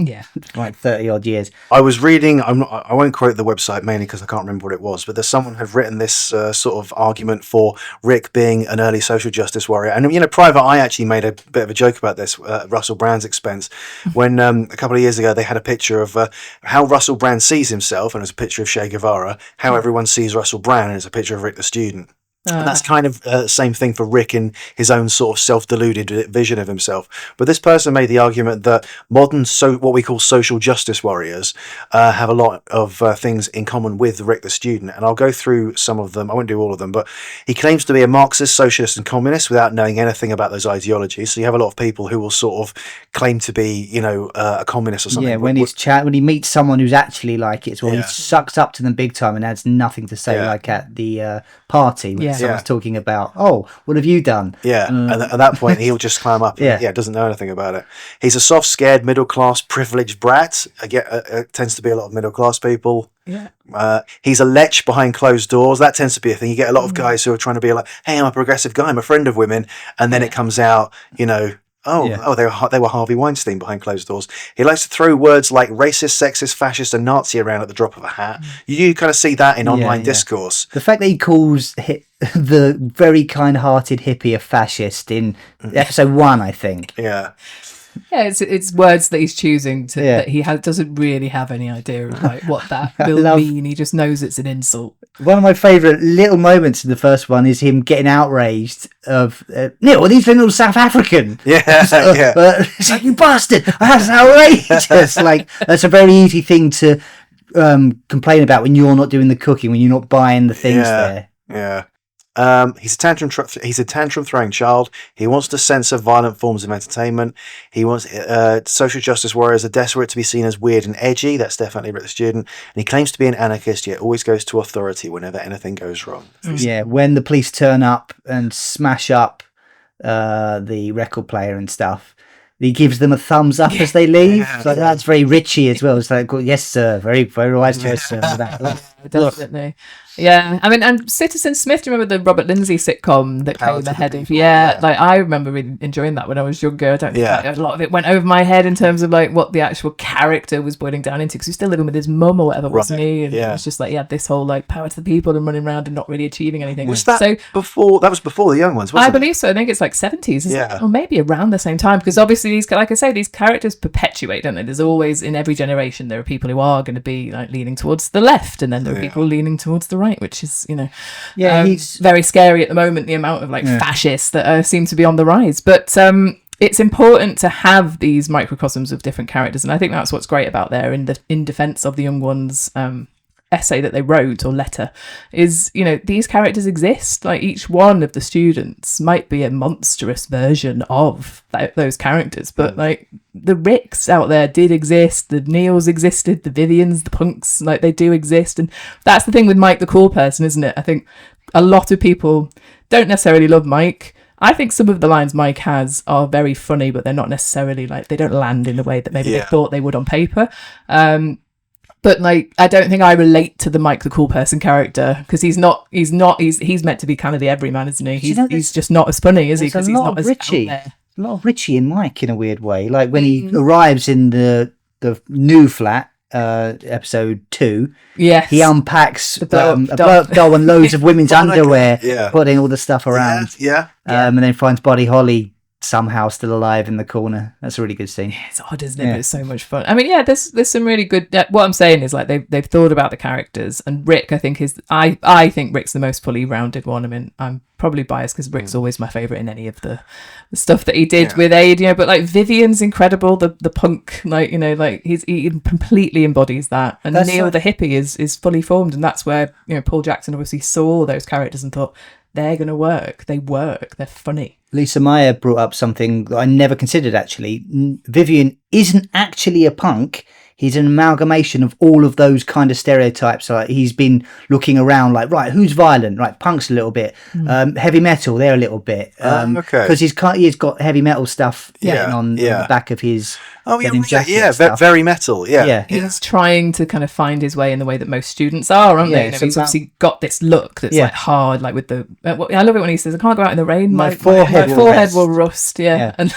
like 30 odd years. I was reading, I won't quote the website mainly because I can't remember what it was, but there's someone had written this sort of argument for Rick being an early social justice warrior. And, Private Eye actually made a bit of a joke about this at Russell Brand's expense when a couple of years ago they had a picture of how Russell Brand sees himself, and it's a picture of Che Guevara, how everyone sees Russell Brand, and it's a picture of Rick the student. And that's kind of the same thing for Rick in his own sort of self-deluded vision of himself. But this person made the argument that modern, what we call social justice warriors, have a lot of things in common with Rick the student. And I'll go through some of them. I won't do all of them, but he claims to be a Marxist, socialist and communist without knowing anything about those ideologies. So you have a lot of people who will sort of claim to be, a communist or something. Yeah, when he meets someone who's actually like it, he sucks up to them big time and has nothing to say, like at the party when someone's talking about, what have you done? Yeah, and at that point he'll just climb up and doesn't know anything about it. He's a soft, scared, middle-class, privileged brat. Tends to be a lot of middle-class people. Yeah. He's a lech behind closed doors. That tends to be a thing. You get a lot of guys who are trying to be like, hey, I'm a progressive guy, I'm a friend of women, and then it comes out, they were Harvey Weinstein behind closed doors. He likes to throw words like racist, sexist, fascist, and Nazi around at the drop of a hat. You kind of see that in online discourse. The fact that he calls the very kind-hearted hippie a fascist in episode 1, I think. Yeah. Yeah, it's words that he's choosing to that he doesn't really have any idea of like what that will mean. He just knows it's an insult. One of my favourite little moments in the first one is him getting outraged of Neil, are these little South African? It's like, you bastard! That's outrageous. Like, that's a very easy thing to complain about when you're not doing the cooking, when you're not buying the things there. Yeah. He's a tantrum throwing child. He wants to censor violent forms of entertainment. He wants social justice warriors are desperate to be seen as weird and edgy. That's definitely Rick the student. And he claims to be an anarchist, yet always goes to authority whenever anything goes wrong. Yeah, when the police turn up and smash up the record player and stuff, he gives them a thumbs up as they leave. Yeah. So that's very Richie as well. It's like, yes, sir, very, very wise choice, sir. Definitely. Yeah, I mean, and Citizen Smith, do you remember the Robert Lindsay sitcom that came ahead of? Like I remember really enjoying that when I was younger. I don't think a lot of it went over my head in terms of like what the actual character was boiling down into, because he was still living with his mum or whatever, wasn't he? And it was just like he had this whole like power to the people and running around and not really achieving anything. Was that before? That was before the Young Ones, wasn't it? I believe so. I think it's like 70s, or maybe around the same time, because obviously these, like I say, these characters perpetuate, don't they? There's always in every generation there are people who are going to be like leaning towards the left, and then there are people leaning towards the right, which is he's very scary at the moment, the amount of like fascists that seem to be on the rise. But it's important to have these microcosms of different characters, and I think that's what's great about there in defense of the Young Ones essay that they wrote, or letter, is, you know, these characters exist. Like, each one of the students might be a monstrous version of those characters, but like, the Ricks out there did exist, the Neils existed, the Vivians, the Punks, like, they do exist. And that's the thing with Mike the Cool Person, isn't it? I think a lot of people don't necessarily love Mike. I think some of the lines Mike has are very funny, but they're not necessarily, like, they don't land in the way that maybe they thought they would on paper. But like, I don't think I relate to the Mike the Cool Person character, because he's meant to be kind of the everyman, isn't he? He's just not as funny, is he? Because he's not as out there. A lot of Richie in Mike in a weird way. Like when he arrives in the new flat, episode 2, yes, he unpacks a blow-up doll and loads of women's underwear, Yeah. putting all the stuff around. Yeah. And then finds Buddy Holly somehow still alive in the corner. That's a really good scene. It's odd, isn't it? But it's so much fun. I mean, yeah, there's some really good. What I'm saying is, like, they've thought about the characters, and Rick, I think, I think Rick's the most fully rounded one. I mean, I'm probably biased because Rick's always my favourite in any of the stuff that he did with Aid, you know. But like, Vivian's incredible. The punk, like, you know, like, he completely embodies that. And Neil the hippie is fully formed, and that's where, you know, Paul Jackson obviously saw those characters and thought, they're going to work. They work. They're funny. Lisa Meyer brought up something that I never considered, actually. Vivian isn't actually a punk. He's an amalgamation of all of those kind of stereotypes. Like, he's been looking around like, right, who's violent? Right, punk's a little bit. Heavy metal, they're a little bit. Because he's got heavy metal stuff on the back of his denim jacket stuff. Very metal. Yeah. He's trying to kind of find his way in the way that most students are, aren't they? You know, he's obviously got this look that's like hard, like with the. I love it when he says, "I can't go out in the rain. My forehead will rust." Yeah. And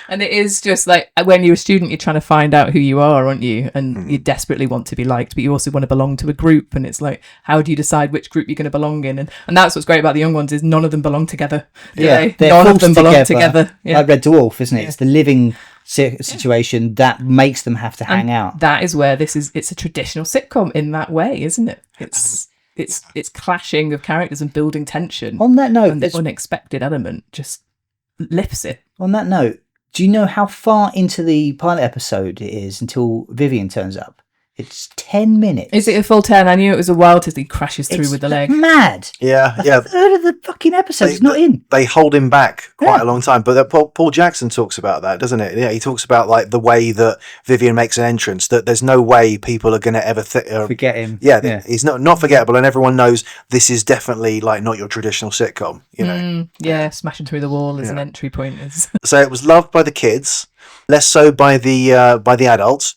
and it is just like, when you're a student, you're trying to find out who you are, aren't you? And you desperately want to be liked, but you also want to belong to a group. And it's like, how do you decide which group you're going to belong in? And that's what's great about the young ones, is none of them belong together. None of them belong together. Yeah. Like Red Dwarf, isn't it? It's the living situation that makes them have to hang out. That is where it's a traditional sitcom in that way, isn't it? It's clashing of characters and building tension. On that note, and the unexpected element just lifts it. On that note, do you know how far into the pilot episode it is until Vivian turns up? It's 10 minutes. Is it a full 10? I knew it was a while till he crashes through with the leg. Mad. Yeah. A third of the fucking episode is not in. They hold him back quite a long time. But Paul Jackson talks about that, doesn't it? Yeah, he talks about, like, the way that Vivian makes an entrance, that there's no way people are going to ever forget him. Yeah, he's not forgettable, and everyone knows this is definitely, like, not your traditional sitcom, you know. Smashing through the wall as an entry point. So it was loved by the kids, less so by the adults.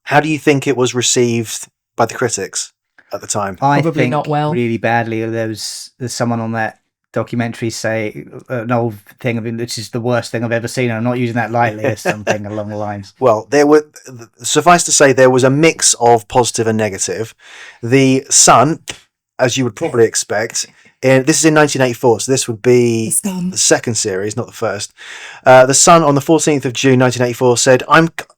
How do you think it was received by the critics at the time? I Probably think not well. Really badly. There's someone on that documentary say an old thing of, which is the worst thing I've ever seen. I'm not using that lightly, or something along the lines. Well, suffice to say, there was a mix of positive and negative. The Sun, as you would probably expect, this is in 1984, so this would be the second series, not the first. The Sun, on the 14th of June 1984, said,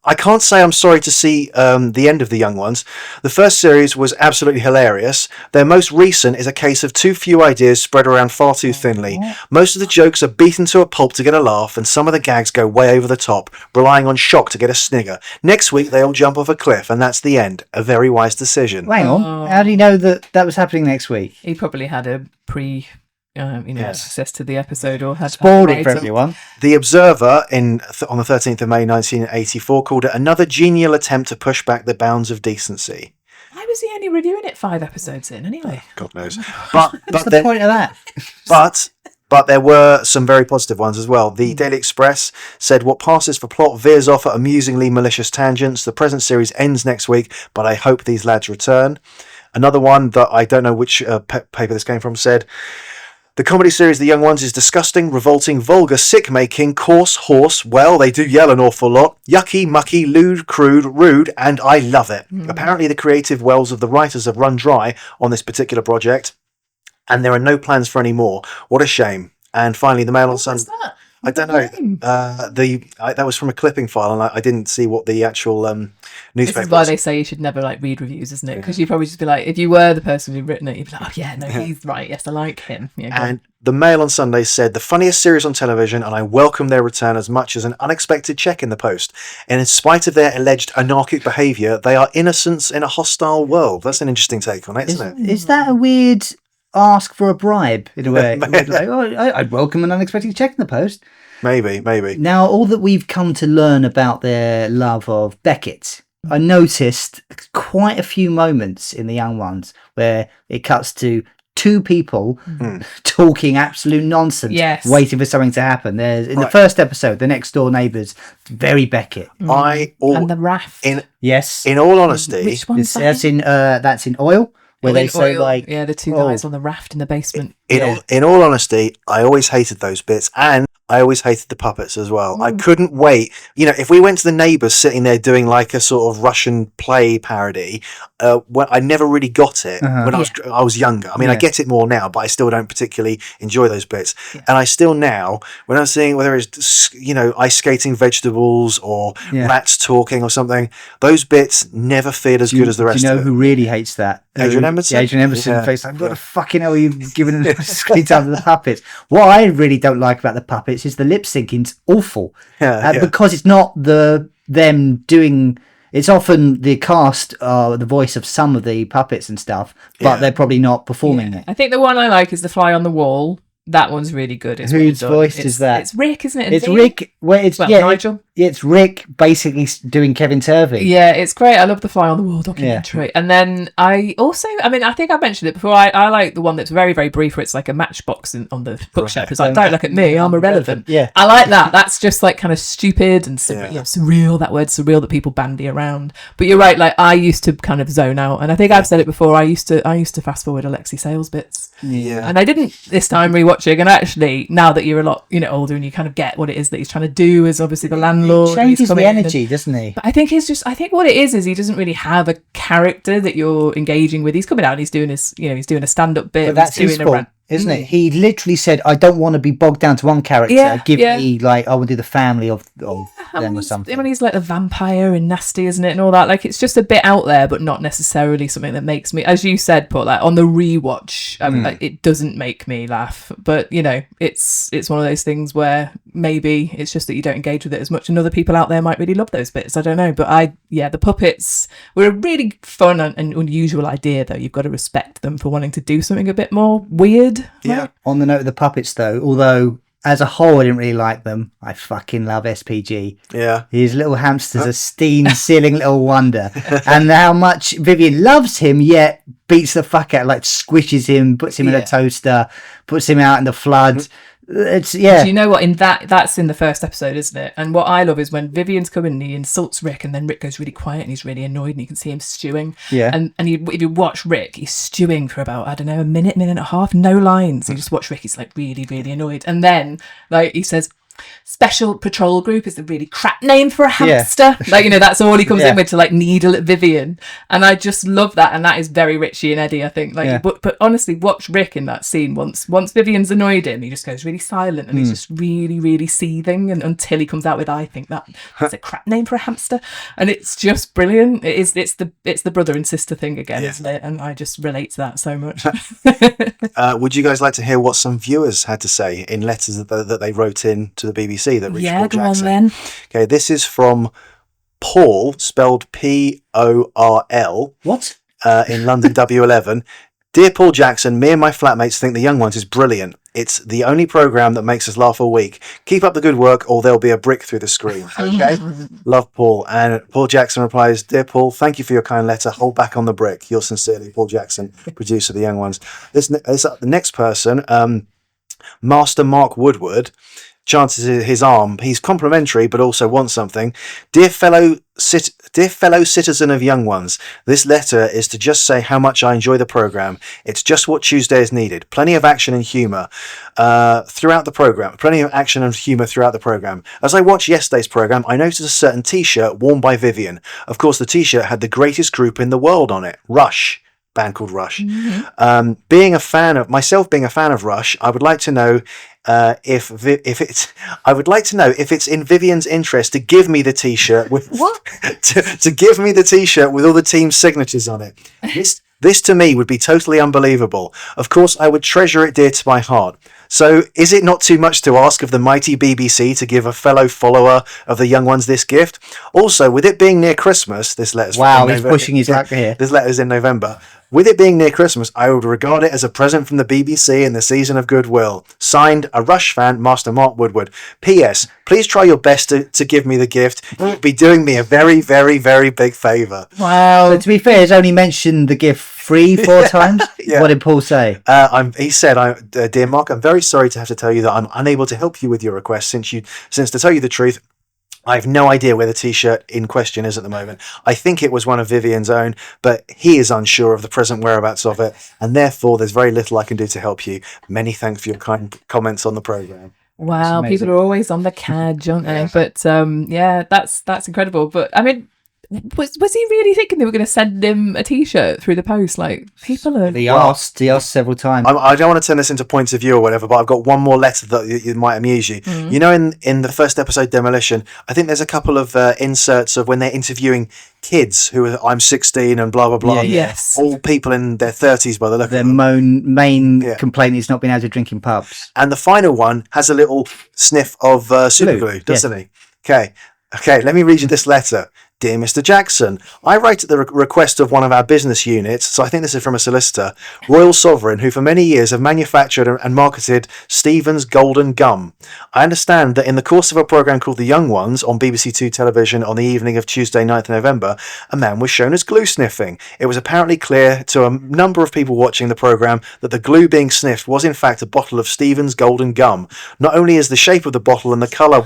I can't say I'm sorry to see the end of The Young Ones. The first series was absolutely hilarious. Their most recent is a case of too few ideas spread around far too thinly. Most of the jokes are beaten to a pulp to get a laugh, and some of the gags go way over the top, relying on shock to get a snigger. Next week, they all jump off a cliff, and that's the end. A very wise decision. Hang on. How do you know that was happening next week? He probably had a access to the episode, or had spoiled it for everyone. The Observer on the 13th of May 1984 called it another genial attempt to push back the bounds of decency. Why was he only reviewing it 5 episodes in anyway? God knows. But what's the point of that? But there were some very positive ones as well. The Daily Express said, what passes for plot veers off at amusingly malicious tangents. The present series ends next week, but I hope these lads return. Another one that I don't know which paper this came from said, the comedy series The Young Ones is disgusting, revolting, vulgar, sick-making, coarse, hoarse, well, they do yell an awful lot, yucky, mucky, lewd, crude, rude, and I love it. Apparently the creative wells of the writers have run dry on this particular project, and there are no plans for any more. What a shame. And finally, the Mail on Sunday... I don't know. That was from a clipping file, and I didn't see what the actual newspaper This is why was. they say you should never like read reviews, isn't it? Because you'd probably just be like, if you were the person who'd written it, you'd be like, oh yeah, no, he's right. Yes, I like him. Yeah, go on. And the Mail on Sunday said the funniest series on television, and I welcome their return as much as an unexpected check in the post. And in spite of their alleged anarchic behaviour, they are innocents in a hostile world. That's an interesting take on it, isn't it? Is that a weird ask for a bribe in a way? Like, I'd welcome an unexpected check in the post. Maybe. Now, all that we've come to learn about their love of Beckett, I noticed quite a few moments in The Young Ones where it cuts to two people talking absolute nonsense, Yes. waiting for something to happen. There's in the first episode, the next door neighbours, very Beckett. And the raft. Yes, In all honesty, Which one's that's in Oil, where they say Oil. like, yeah, the two guys on the raft in the basement. in all honesty, I always hated those bits, and I always hated the puppets as well. I couldn't wait. You know, if we went to the neighbours sitting there doing like a sort of Russian play parody, I never really got it when I was younger. I mean, I get it more now, but I still don't particularly enjoy those bits. And I still now, when I'm seeing whether it's, you know, ice skating vegetables or rats talking or something, those bits never feel as good as the rest do you know of it. who really hates that? Adrian Emerson? Adrian Emerson Yeah. face like, what the fucking hell are you giving the screen time to the puppets? What I really don't like about the puppets is the lip syncing's awful. Because it's not them doing. It's often the cast, the voice of some of the puppets and stuff, but they're probably not performing it. I think the one I like is the fly on the wall. That one's really good. It's Whose well done. voice is that? It's Rick, isn't it? It's Dean? Rick. Nigel. It's Rick basically doing Kevin Turvey. Yeah, it's great. I love the Fly on the Wall documentary. And then I think I mentioned it before. I like the one that's very, very brief, where it's like a matchbox on the bookshelf. It's like, don't look at me, I'm irrelevant. Yeah. I like that. That's just like kind of stupid and surreal. That word surreal that people bandy around. But you're right. Like I used to kind of zone out, and I think I've said it before. I used to fast forward Alexi Sales bits. Yeah. And I didn't this time rewatching. And actually, now that you're a lot older and you kind of get what it is that he's trying to do, as obviously the landlord. He changes the energy, doesn't he? But I think what it is he doesn't really have a character that you're engaging with. He's coming out and he's doing he's doing a stand-up bit. But that's his fault, isn't it? He literally said, I don't want to be bogged down to one character. Give me, like, I will do the family of them or something. When he's like a vampire and nasty, isn't it? And all that. Like, it's just a bit out there, but not necessarily something that makes me, as you said, Paul, like on the rewatch, like, it doesn't make me laugh. But, it's one of those things where maybe it's just that you don't engage with it as much, and other people out there might really love those bits. I don't know. But the puppets were a really fun and unusual idea, though. You've got to respect them for wanting to do something a bit more weird. Yeah. Right? On the note of the puppets, though, although as a whole I didn't really like them, I fucking love SPG. Yeah. His little hamster's a steam-sealing little wonder. And how much Vivian loves him, yet beats the fuck out, like squishes him, puts him in a toaster, puts him out in the flood. It's Do you know what? That's in the first episode, isn't it? And what I love is when Vivian's coming and he insults Rick, and then Rick goes really quiet and he's really annoyed, and you can see him stewing. Yeah. And if you watch Rick, he's stewing for about, I don't know, a minute and a half, no lines. You just watch Rick, he's like really, really annoyed. And then like he says, Special Patrol Group is a really crap name for a hamster. Like, that's all he comes in with, to like needle at Vivian. And I just love that. And that is very Richie and Eddie, I think. Like, but honestly, watch Rick in that scene. Once Vivian's annoyed him, he just goes really silent, and he's just really, really seething, and until he comes out with, I think that's a crap name for a hamster. And it's just brilliant. It's the brother and sister thing again, isn't it? And I just relate to that so much. Would you guys like to hear what some viewers had to say in letters that they wrote in to the BBC that reached Paul go on Jackson? then. Okay, this is from Paul, spelled Porl. What? In London W11. Dear Paul Jackson, me and my flatmates think The Young Ones is brilliant. It's the only programme that makes us laugh all week. Keep up the good work, or there'll be a brick through the screen. Okay? Love, Paul. And Paul Jackson replies, Dear Paul, thank you for your kind letter. Hold back on the brick. Yours sincerely, Paul Jackson, producer of The Young Ones. The next person, Master Mark Woodward, chances his arm. He's complimentary, but also wants something. Dear fellow citizen of Young Ones, this letter is to just say how much I enjoy the programme. It's just what Tuesday is needed. Plenty of action and humour throughout the programme. Plenty of action and humour throughout the programme. As I watched yesterday's programme, I noticed a certain T-shirt worn by Vivian. Of course, the T-shirt had the greatest group in the world on it, Rush. band called Rush. Being a fan of Rush, I would like to know if it's in Vivian's interest to give me the T-shirt with to give me the T-shirt with all the team's signatures on it. This to me would be totally unbelievable. Of course, I would treasure it dear to my heart. So, is it not too much to ask of the mighty BBC to give a fellow follower of the Young Ones this gift? Also, with it being near Christmas, this letter's he's pushing his luck here. This letter's in November. With it being near Christmas, I would regard it as a present from the BBC in the season of goodwill. Signed, a Rush fan, Master Mark Woodward. P.S. Please try your best to give me the gift. You would be doing me a very, very, very big favour. Wow. So to be fair, he's only mentioned the gift 3-4 times. Yeah. What did Paul say? He said, "Dear Mark, I'm very sorry to have to tell you that I'm unable to help you with your request since to tell you the truth, I have no idea where the T-shirt in question is at the moment. I think it was one of Vivian's own, but he is unsure of the present whereabouts of it, and therefore there's very little I can do to help you. Many thanks for your kind comments on the programme." Wow, people are always on the cadge, aren't they? But that's incredible. But I mean, was he really thinking they were going to send him a T-shirt through the post? Like, people are... He asked several times. I don't want to turn this into points of view or whatever, but I've got one more letter that it might amuse you. You know, in the first episode, Demolition, I think there's a couple of inserts of when they're interviewing kids who are, I'm 16 and blah, blah, blah. Yes. All people in their 30s by the look of Their them. main complaint is not being able to drink in pubs. And the final one has a little sniff of super glue, doesn't he? Okay, let me read you this letter. Dear Mr. Jackson, I write at the request of one of our business units, so I think this is from a solicitor, Royal Sovereign, who for many years have manufactured and marketed Stephen's Golden Gum. I understand that in the course of a programme called The Young Ones on BBC Two television on the evening of Tuesday 9th November, a man was shown as glue sniffing. It was apparently clear to a number of people watching the programme that the glue being sniffed was in fact a bottle of Stephen's Golden Gum. Not only is the shape of the bottle and the colour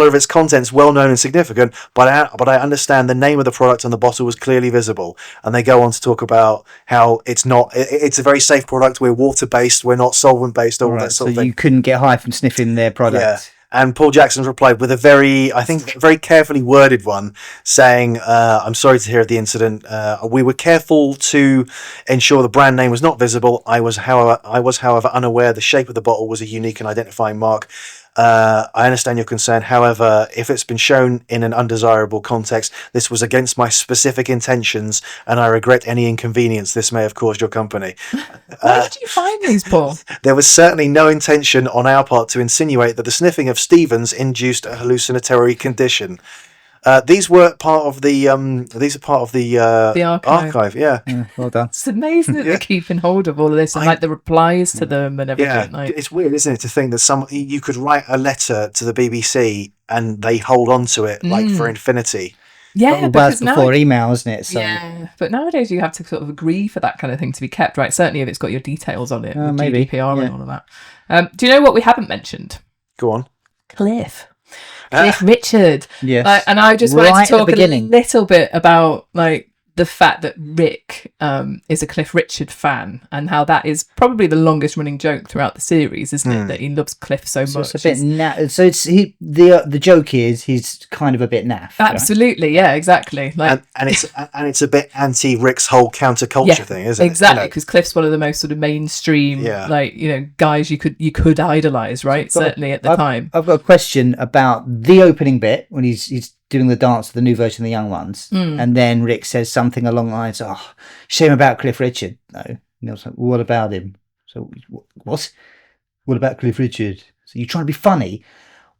of its contents well known and significant, but I understand the name of the product on the bottle was clearly visible. And they go on to talk about how it's a very safe product. We're water-based, we're not solvent-based, all that sort of thing. So you couldn't get high from sniffing their product. Yeah. And Paul Jackson's replied with a very carefully worded one, saying, "I'm sorry to hear of the incident. We were careful to ensure the brand name was not visible. I was, however, unaware the shape of the bottle was a unique and identifying mark. I understand your concern. However, if it's been shown in an undesirable context, this was against my specific intentions, and I regret any inconvenience this may have caused your company." Where did you find these, Paul? There was certainly no intention on our part to insinuate that the sniffing of Stevens induced a hallucinatory condition. These were part of the archive. Yeah, well done. It's amazing that they're keeping hold of all of this and like the replies to them and everything. Yeah, it's weird, isn't it, to think that you could write a letter to the BBC and they hold on to it like for infinity. Yeah, because before email, isn't it? So. Yeah, but nowadays you have to sort of agree for that kind of thing to be kept, right? Certainly if it's got your details on it, with maybe. GDPR and all of that. Do you know what we haven't mentioned? Go on. Cliff Richard. Yes. And I just wanted to talk a little bit about the fact that Rik is a Cliff Richard fan and how that is probably the longest running joke throughout the series, isn't it? That he loves Cliff so much. It's a bit so it's the joke is he's kind of a bit naff. Absolutely, right? Yeah, exactly. And it's a bit anti Rik's whole counterculture thing, isn't it? Exactly, because Cliff's one of the most sort of mainstream, guys you could idolize, right? Certainly at the time. I've got a question about the opening bit when he's doing the dance to the new version of the Young Ones, and then Rik says something along the lines, "Oh, shame about Cliff Richard." No, and I was like, "What about him?" So what about Cliff Richard? So you're trying to be funny.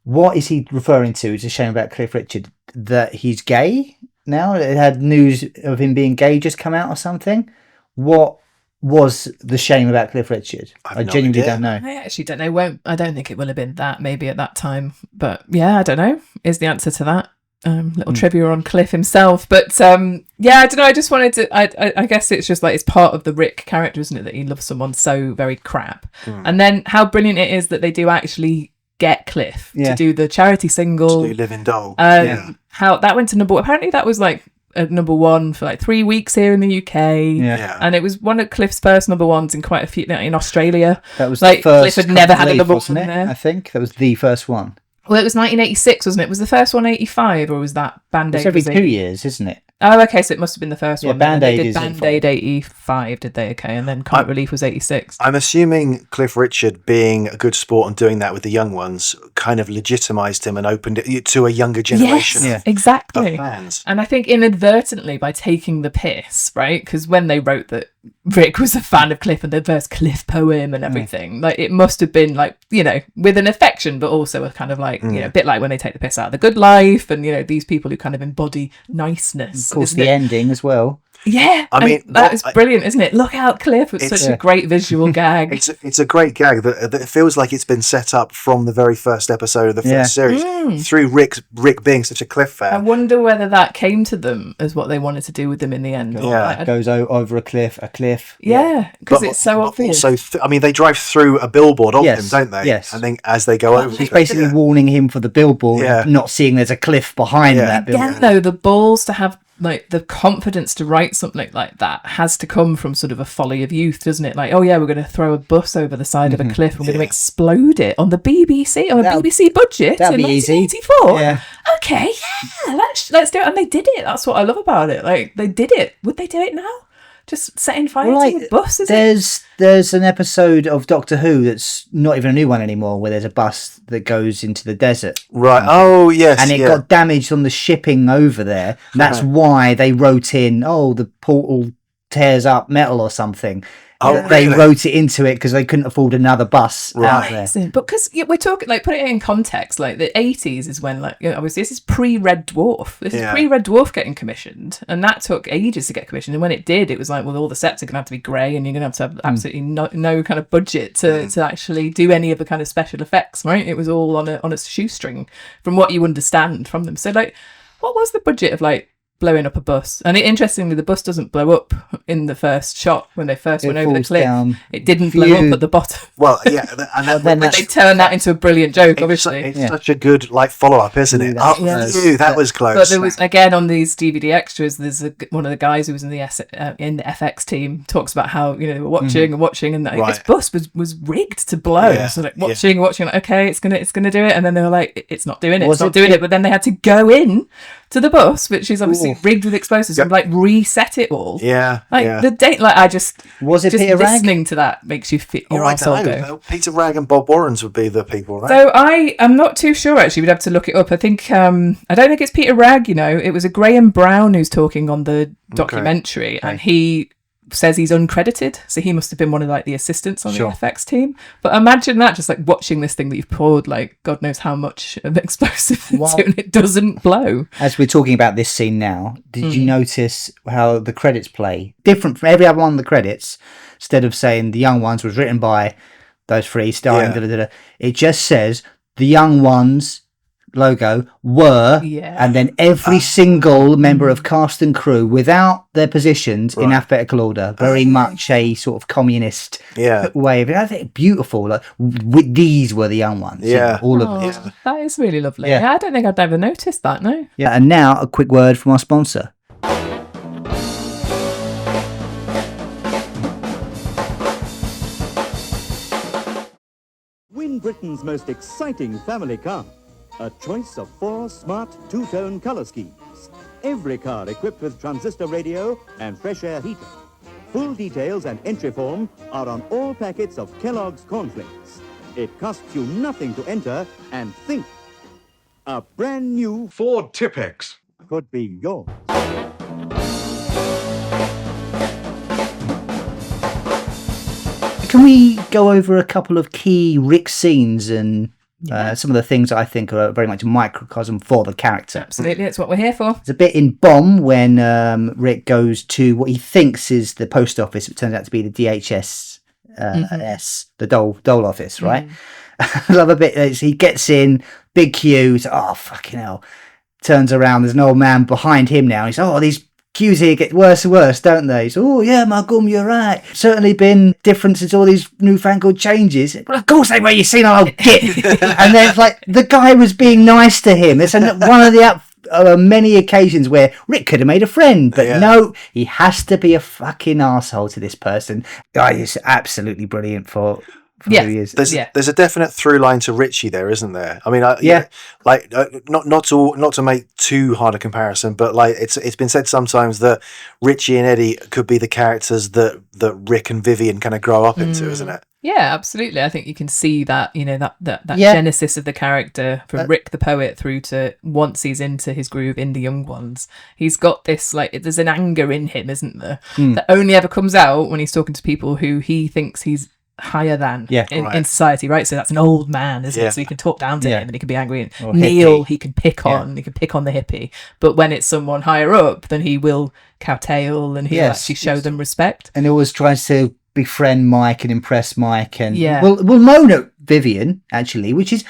What is he referring to? It's a shame about Cliff Richard that he's gay now. It had news of him being gay just come out or something. What was the shame about Cliff Richard? I genuinely don't know. I actually don't know. I don't think it will have been that maybe at that time, but yeah, I don't know. Is the answer to that? Little trivia on Cliff himself, but I don't know. I just wanted to. I guess it's just like it's part of the Rik character, isn't it? That he loves someone so very crap, and then how brilliant it is that they do actually get Cliff to do the charity single, to do Living Doll. How that went to number. Apparently, that was like a number one for 3 weeks here in the UK. And it was one of Cliff's first number ones in quite a few in Australia. That was the first. Cliff had never had a number one there. I think that was the first one. Well, it was 1986, wasn't it? Was the first one 85, or was that Band-Aid? It's every 2 years, isn't it? Oh, okay, so it must have been the first Yeah, one. Then. Band-Aid They did is Band-Aid 85, did they? Okay, and then Comic Relief was 86. I'm assuming Cliff Richard, being a good sport and doing that with the young ones, kind of legitimised him and opened it to a younger generation Yes, of exactly. fans. And I think inadvertently by taking the piss, right? Because when they wrote that Rick was a fan of Cliff and the first Cliff poem and everything, like it must have been like, you know, with an affection, but also a kind of like, you know, a bit like when they take the piss out of The Good Life and, you know, these people who kind of embody niceness. Of course, isn't the it? ending as well. Yeah, I mean, that is brilliant, isn't it? Look out, Cliff! It's such a great visual gag. It's a great gag that it feels like it's been set up from the very first episode of the first series through Rick being such a Cliff fan. I wonder whether that came to them as what they wanted to do with them in the end. Or, Yeah. like, Goes over a cliff. yeah, because it's so obvious. Also, I mean, they drive through a billboard of Yes, him, don't they? yes. And then as they go over, He's basically warning him for the billboard, not seeing there's a cliff behind that billboard. Again, though, the balls to have like the confidence to write something like that has to come from sort of a folly of youth, doesn't it? Like, oh yeah, we're going to throw a bus over the side of a cliff. We're going to explode it on the BBC on a BBC budget that'd in be easy. 1984. Yeah. Okay, yeah, let's do it. And they did it. That's what I love about it. Like they did it. Would they do it now? Just setting fire to a bus? There's an episode of Doctor Who that's not even a new one anymore, where there's a bus that goes into the desert. right? Oh yes, And it got damaged on the shipping over there. And that's why they wrote in, the portal tears up metal or something. Oh, They really? wrote it into it because they couldn't afford another bus out there. Amazing. Because we're talking, like, put it in context, like the 80s is when, like, you know, obviously this is pre-Red Dwarf. This is pre-Red Dwarf getting commissioned, and that took ages to get commissioned. And when it did, it was like, well, all the sets are going to have to be grey, and you're going to have absolutely no kind of budget to actually do any of the kind of special effects, right? It was all on a shoestring from what you understand from them. So, like, what was the budget of, like, blowing up a bus? And interestingly, the bus doesn't blow up in the first shot when they first went over the falls cliff. down. It didn't blow up at the bottom. Well, yeah, and then They turned that into a brilliant joke, obviously. It's such a good like follow up, isn't it? That was close. But there was, again, on these DVD extras, there's one of the guys who was in the FX team talks about how, you know, they were watching and watching, and this bus was rigged to blow. Yeah. So like watching, like, okay, it's gonna do it, and then they were like, it's not doing it, it's not doing it. But then they had to go in to the bus, which is obviously rigged with explosives, and like reset it all. The date, like, I just was it just Peter Ragg? listening to that makes you feel your I arsehole don't go. know. Peter Ragg and Bob Warrens would be the people, right? So I am not too sure, actually. We'd have to look it up. I think I don't think it's Peter Ragg. You know, it was a Graham Brown who's talking on the documentary, and he says he's uncredited, so he must have been one of like the assistants on the FX team. But imagine that, just like watching this thing that you've poured like God knows how much of explosive into, and it doesn't blow. As we're talking about this scene now, did you notice how the credits play different from every other one of the credits? Instead of saying The Young Ones was written by those three starring, it just says The Young Ones logo were, and then every single member of cast and crew without their positions in alphabetical order. Very much a sort of communist way of it. I think beautiful. Like these were the young ones. All of them. That is really lovely. Yeah, I don't think I'd ever noticed that. No. Yeah, and now a quick word from our sponsor. Win Britain's most exciting family car. A choice of 4 smart two-tone colour schemes. Every car equipped with transistor radio and fresh air heater. Full details and entry form are on all packets of Kellogg's cornflakes. It costs you nothing to enter, and think. A brand new Ford Tipex could be yours. Can we go over a couple of key Rick scenes and some of the things that I think are very much a microcosm for the character? Absolutely, that's what we're here for. There's a bit in Bomb when Rick goes to what he thinks is the post office. It turns out to be the DHS, the dole office, right? I love a bit. He gets in, big queue. He's like, oh, fucking hell. Turns around, there's an old man behind him now. He's these queues here get worse and worse, don't they? He's, oh, yeah, my gum, you're right. Certainly been different since all these newfangled changes. Well, of course they were, you seen an old git. And then it's like, the guy was being nice to him. It's one of the many occasions where Rick could have made a friend, but no, he has to be a fucking arsehole to this person. It's absolutely brilliant for for Yeah. who he is. There's a definite through line to Richie there, isn't there? I mean, Yeah. like not to make too hard a comparison, but like it's been said sometimes that Richie and Eddie could be the characters that Rick and Vivian kind of grow up into, isn't it? Yeah, absolutely. I think you can see that, that Yeah. genesis of the character from Rick the poet through to once he's into his groove in the young ones. He's got this, like, there's an anger in him, isn't there? That only ever comes out when he's talking to people who he thinks he's higher than in society, right? So that's an old man, isn't it? So he can talk down to him and he can be angry. And Neil, he can pick on, he can pick on the hippie. But when it's someone higher up, then he will kowtail and he'll actually show them respect. And he always tries to befriend Mike and impress Mike, and Yeah. will moan at Vivian, actually, which is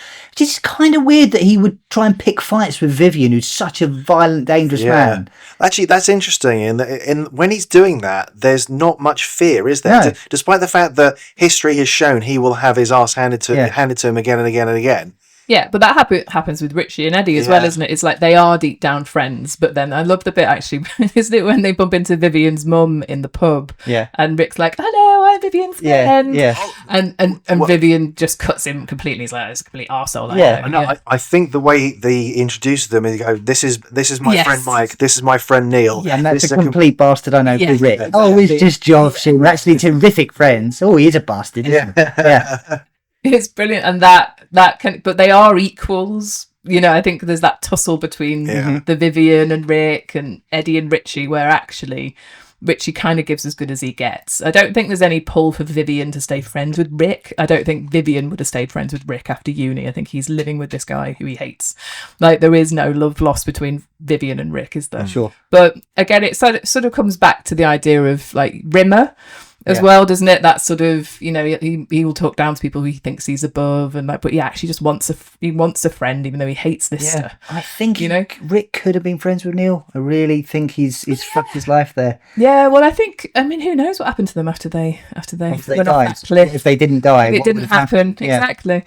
kind of weird that he would try and pick fights with Vivian, who's such a violent, dangerous man. Actually, that's interesting. In when he's doing that, there's not much fear, is there? No. Despite the fact that history has shown he will have his ass handed to him again and again and again. Yeah, but that happens with Richie and Eddie as well, isn't it? It's like they are deep down friends, but then I love the bit, actually, isn't it, when they bump into Vivian's mum in the pub, and Rick's like, "Hello, I'm Vivian's friend," and Vivian just cuts him completely. He's like, "It's a complete arsehole." I think the way they introduce them is, go, "This is my friend Mike. This is my friend Neil." Yeah, and that's a complete bastard, I know, for Rick. Oh, he's just Josh. We're actually terrific friends. Oh, he is a bastard, isn't he? Yeah. It's brilliant, and that can, but they are equals. I think there's that tussle between the Vivian and Rick and Eddie and Richie, where actually Richie kind of gives as good as he gets. I don't think there's any pull for Vivian to stay friends with Rick. I don't think Vivian would have stayed friends with Rick after uni. I think he's living with this guy who he hates. Like, there is no love lost between Vivian and Rick, is there? Sure. But again, it sort of comes back to the idea of, like, Rimmer as well, doesn't it? That sort of, he will talk down to people who he thinks he's above, and like, but he actually just wants a friend, even though he hates this stuff. I think Rick could have been friends with Neil. I really think he's fucked his life there. Yeah, well, I mean, who knows what happened to them after they went off that cliff. If they didn't die, if it what didn't would have happen, happened? exactly.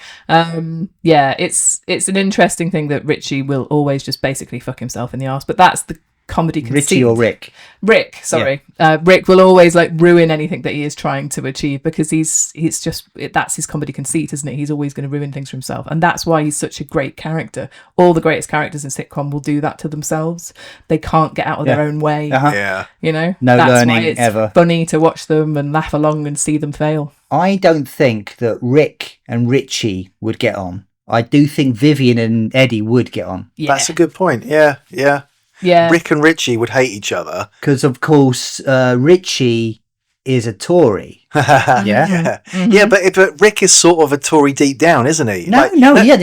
It's an interesting thing that Richie will always just basically fuck himself in the arse, but that's the comedy conceit. Richie or Rick? Rick, sorry. Rick will always, like, ruin anything that he is trying to achieve, because that's his comedy conceit, isn't it? He's always going to ruin things for himself, and that's why he's such a great character. All the greatest characters in sitcom will do that to themselves. They can't get out of their own way. Uh-huh. Yeah. No that's learning why it's ever. funny to watch them and laugh along and see them fail. I don't think that Rick and Richie would get on. I do think Vivian and Eddie would get on. Yeah. That's a good point. Yeah. Rick and Richie would hate each other. Because, of course, Richie is a Tory. Yeah, but Rick is sort of a Tory deep down, isn't he?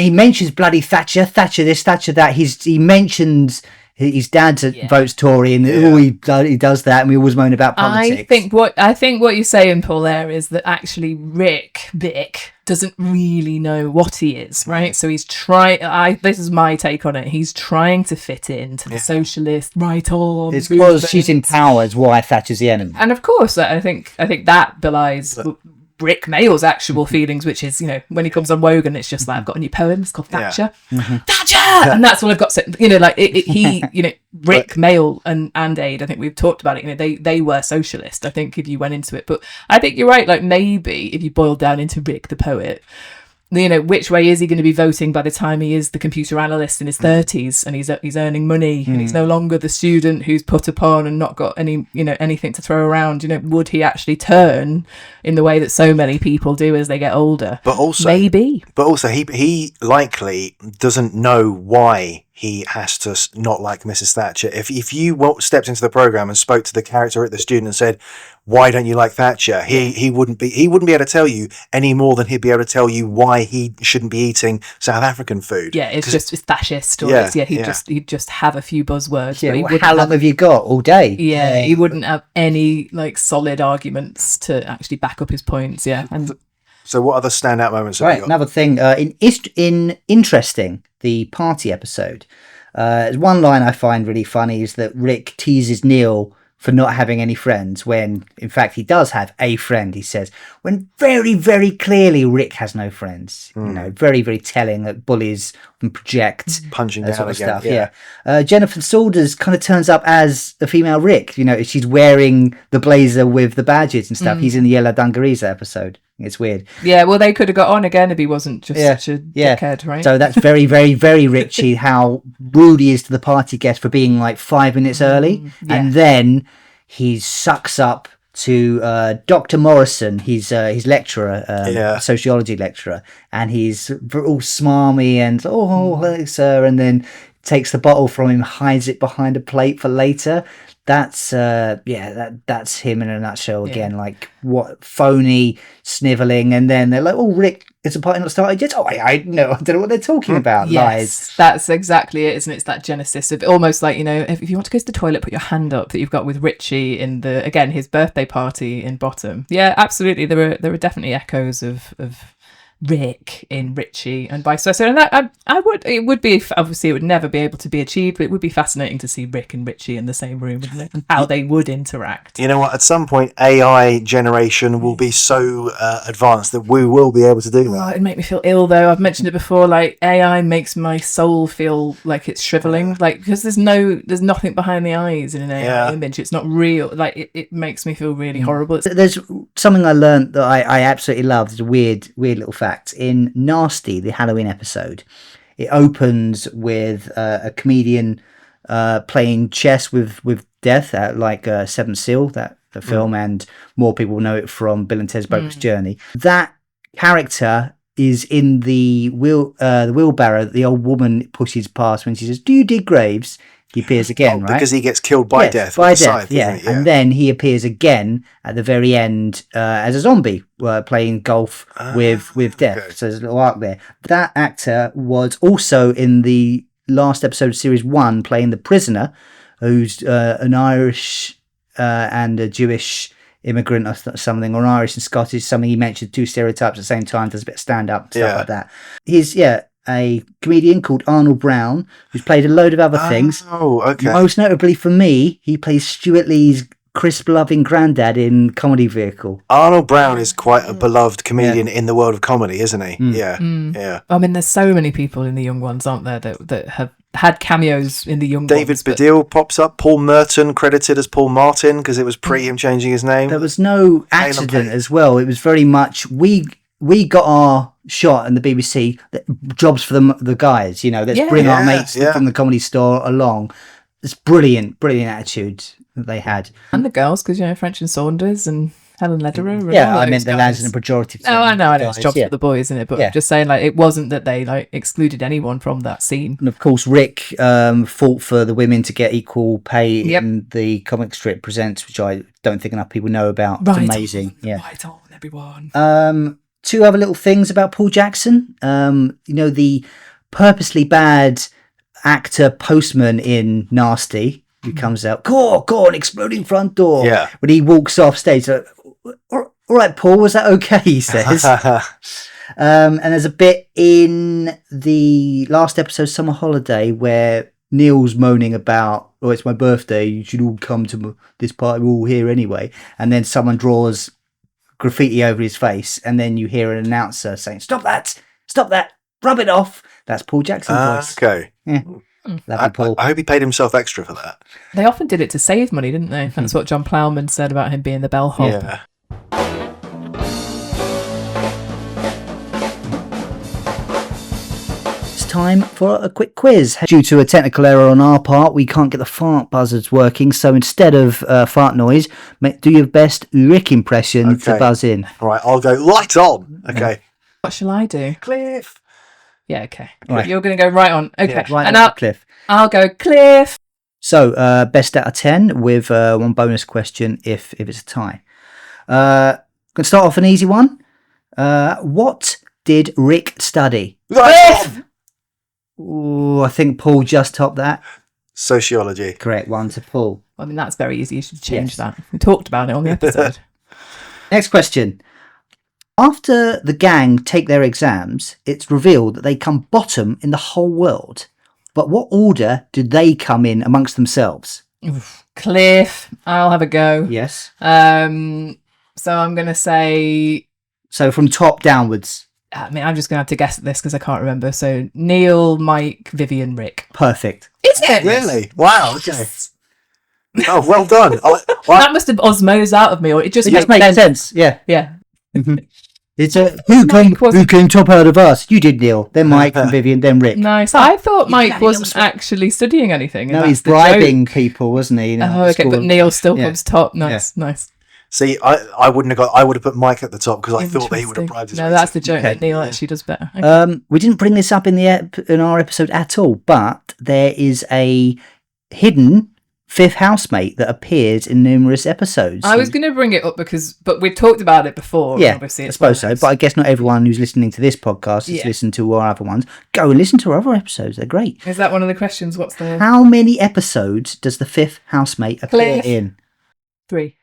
He mentions bloody Thatcher this, Thatcher that. He mentions his dad votes Tory, and he does that, and we always moan about politics. I think what you're saying, Paul, there is that actually Vic doesn't really know what he is, right? So he's trying. This is my take on it. He's trying to fit into the socialist right on. It's because she's in power, is why Thatcher's the enemy. And of course, I think that belies Rik Mayall's actual feelings, which is, when he comes on Wogan, it's just like, I've got a new poem, it's called Thatcher. Thatcher! And that's all I've got. So, Rik Mayall and Aid, I think we've talked about it, they were socialist, I think, if you went into it. But I think you're right, like, maybe if you boil down into Rik the poet, which way is he going to be voting by the time he is the computer analyst in his 30s and he's earning money and he's no longer the student who's put upon and not got any anything to throw around? Would he actually turn in the way that so many people do as they get older? But also he likely doesn't know why he has to not like Mrs. Thatcher. If you stepped into the program and spoke to the character at the student and said, "Why don't you like Thatcher?" He wouldn't be able to tell you any more than he'd be able to tell you why he shouldn't be eating South African food. Yeah, it's fascist, or he'd just have a few buzzwords. Yeah, but how long have you got? All day? Yeah, he wouldn't have any solid arguments to actually back up his points. Yeah, and so what other standout moments have you got? Another thing in Interesting, the party episode, one line I find really funny is that Rick teases Neil for not having any friends when in fact he does have a friend, he says, when very, very clearly Rick has no friends. Very, very telling that bullies and project punching down sort of again. Stuff. Jennifer Saunders kind of turns up as a female Rick. She's wearing the blazer with the badges and stuff. He's in the yellow dungarees episode. It's weird. Yeah, well, they could have got on again if he wasn't just such a dickhead, right? So that's very, very, very Richie, how rude he is to the party guest for being like 5 minutes early. And then he sucks up to Dr. Morrison, his lecturer, sociology lecturer, and he's all smarmy and, hello, sir, and then takes the bottle from him, hides it behind a plate for later. That's that's him in a nutshell again. Like, what phony sniveling, and then they're like, "Oh, Rick, it's a party not started yet." Oh, I don't know what they're talking about. Lies. That's exactly it, isn't it? It's that genesis of almost like, if you want to go to the toilet, put your hand up, that you've got with Richie in his birthday party in Bottom. Yeah, absolutely. There are definitely echoes of Rick in Richie and vice versa, and that it would be, obviously it would never be able to be achieved, but it would be fascinating to see Rick and Richie in the same room, wouldn't it? And how they would interact. You know what, at some point AI generation will be so advanced that we will be able to do that. It'd make me feel ill though. I've mentioned it before, like AI makes my soul feel like it's shriveling, like, because there's nothing behind the eyes in an AI image. It's not real. Like it makes me feel really horrible. There's something I learned that I absolutely love. It's a weird little fact. In Nasty, the Halloween episode, it opens with a comedian playing chess with death at like Seventh Seal, the film, and more people know it from Bill and Ted's Bogus Journey. That character is in the wheelbarrow that the old woman pushes past when she says, "Do you dig graves?" He appears again, right? Because he gets killed by death. By death, And then he appears again at the very end as a zombie, playing golf with death. Okay. So there's a little arc there. That actor was also in the last episode of Series 1 playing the prisoner, who's an Irish and a Jewish immigrant or something, or an Irish and Scottish, something. He mentioned 2 stereotypes at the same time, does a bit of stand-up, stuff like that. He's, a comedian called Arnold Brown, who's played a load of other things. Oh, okay. Most notably for me, he plays Stuart Lee's crisp-loving granddad in Comedy Vehicle. Arnold Brown is quite a beloved comedian in the world of comedy, isn't he? Yeah. I mean, there's so many people in the young ones, aren't there, that have had cameos in the young David ones. David Baddiel pops up. Paul Merton credited as Paul Martin because it was pre him changing his name. There was no accident as well. It was very much we got our shot in the BBC, jobs for the guys, let's bring our mates from the Comedy Store along. It's brilliant attitude that they had. And the girls, because, French and Saunders and Helen Lederer. And I meant the lads in a pejorative. Oh, I know, it's jobs for the boys, isn't it? But I'm just saying, like, it wasn't that they, like, excluded anyone from that scene. And of course, Rick fought for the women to get equal pay in the comic strip Presents, which I don't think enough people know about. It's amazing. Right on, everyone. 2 other little things about Paul Jackson. The purposely bad actor postman in Nasty, who comes out, go on, exploding front door. Yeah. When he walks off stage, like, all right, Paul, was that okay? He says. And there's a bit in the last episode, Summer Holiday, where Neil's moaning about, it's my birthday, you should all come to this party, we're all here anyway. And then someone draws graffiti over his face, and then you hear an announcer saying, stop that, rub it off. That's Paul Jackson's voice. Okay. Yeah. Lovely Paul. I hope he paid himself extra for that. They often did it to save money, didn't they? That's what John Plowman said about him being the bellhop. Yeah. Time for a quick quiz. Due to a technical error on our part, we can't get the fart buzzers working, so instead of fart noise, do your best Rick impression to buzz in. All right, I'll go light on. Okay. What shall I do? Cliff. Yeah, okay. Right. You're going to go right on. Okay. Yeah, right and on Cliff. I'll go Cliff. So, best out of 10 with 1 bonus question if it's a tie. Going to start off an easy one. What did Rick study? Cliff! Ooh, I think Paul just topped that. Sociology. Correct, 1 to Paul. I mean, that's very easy. You should change that. We talked about it on the episode. Next question. After the gang take their exams, it's revealed that they come bottom in the whole world. But what order did they come in amongst themselves? Oof. Cliff. I'll have a go. Yes. So I'm going to say... So from top downwards. I mean, I'm just going to have to guess at this because I can't remember. So Neil, Mike, Vivian, Rick. Perfect. Is it? Really? Wow. Okay. Oh, well done. That must have osmosed out of me, or it just makes sense. Yeah. Yeah. Mm-hmm. It's a Mike who wasn't- came top out of us? You did, Neil. Then Mike, then Vivian, then Rick. Nice. I thought Mike wasn't actually studying anything. and No, that's he's the bribing joke. people, wasn't he? Oh, okay, but Neil still Yeah. comes top. Nice, nice. See, I wouldn't have got. I would have put Mike at the top because I thought that he would have Interesting. bribed his No, way that's to- the joke Okay. that Neil actually does better. Okay. We didn't bring this up in in our episode at all, but there is a hidden fifth housemate that appears in numerous episodes. I was going to bring it up but we've talked about it before. Yeah, and obviously I it's suppose one of so. But I guess not everyone who's listening to this podcast has Yeah. listened to our other ones. Go and listen to our other episodes; they're great. those. Is that one of the questions? What's the How many episodes does the fifth housemate appear Cliff. in? 3?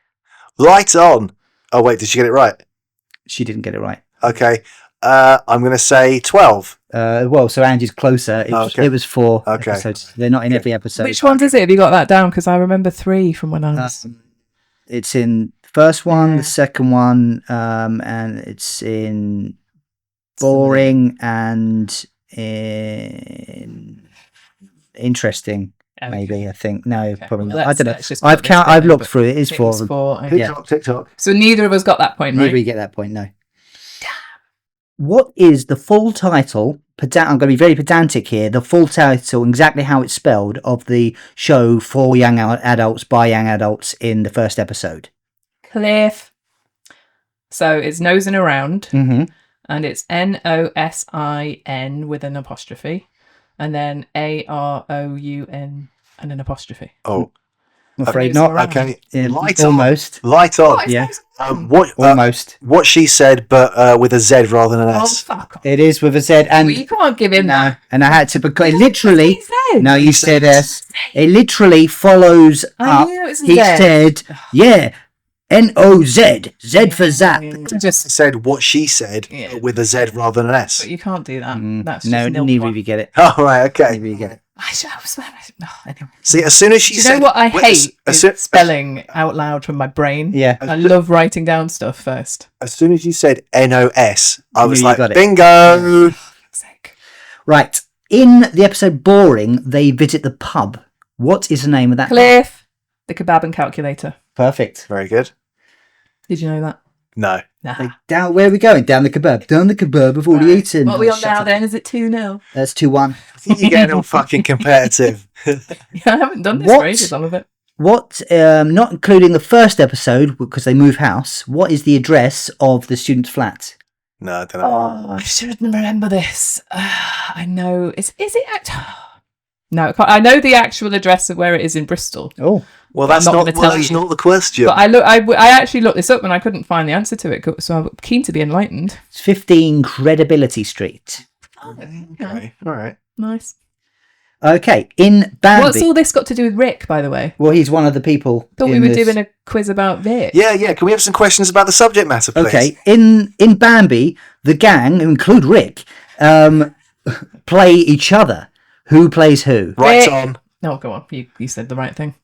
Light on. Oh wait, did she get it right? She didn't get it right. Okay. I'm going to say 12. Well, so Angie's closer. Okay. It was 4 Okay. episodes. They're not in every episode. Which ones is it? Have you got that down? Because I remember 3 from when I was. It's in the first one, Yeah. the second one, and it's in boring and in interesting. Okay. Maybe I think no, probably Well, not. I don't know. let's just I've put this I've down, looked but through it. It's it 4 was of them. 4. Okay. TikTok, TikTok. So neither of us got that point, Neither right? we get that point. No. What is the full title? I'm going to be very pedantic here. The full title, exactly how it's spelled, of the show for young adults by young adults in the first episode. Cliff. So it's nosing around, Mm-hmm. and it's NOSIN with an apostrophe, and then AROUN and an apostrophe. Oh, I'm afraid Nosing not. around. okay. Yeah, Light on. almost. Light on. What? Yeah. What Almost. she said, but with a Z rather than an Oh, S. fuck off. It is with a Z, and Well, you can't give him no, that. and I had to because it literally. He said. No, you said S. It literally follows I up. knew it was He Z. said, "Yeah, NOZ, Z for zap." Just, Said what she said Yeah. but with a Z rather than an S. but you can't do that. That's No, just nil neither point. of you get it. Oh, right, okay. Neither of you get it. I swear. Anyway. See, as soon as she Do you said... know what I wait, hate? as Is spelling out loud from my brain. Yeah. I love writing down stuff first. As soon as you said NOS, I was You like, got it. bingo! Fuck's sake. Right. In the episode Boring, they visit the pub. What is the name of that? Cliff, the kebab and calculator. Perfect. Very good. Did you know that? No. Nah. Down. Where are we going? Down the kebab. Down the kebab. I've already eaten. What are we on Shut now up. then? Is it 2-0? That's 2-1. I think you're getting all fucking competitive. Yeah, I haven't done this What? for ages, all of it. What? Not including the first episode because they move house. What is the address of the student's flat? No, I don't know. Oh, I should remember this. I know. Is it? No, I can't. I know the actual address of where it is in Bristol. Oh, Well, that's I'm not not, gonna well, tell that's you. not the question. But I actually looked this up and I couldn't find the answer to it, so I'm keen to be enlightened. it's 15 Credibility Street. Okay, all right. Nice. Okay, in Bambi. What's all this got to do with Rick, by the way? Well, he's one of the people. Thought we in were this. doing a quiz about Rick. Yeah. Can we have some questions about the subject matter, please? Okay, in Bambi, the gang, who include Rick, play each other. Who plays who? Right Rick. on. No, go on. You said the right thing.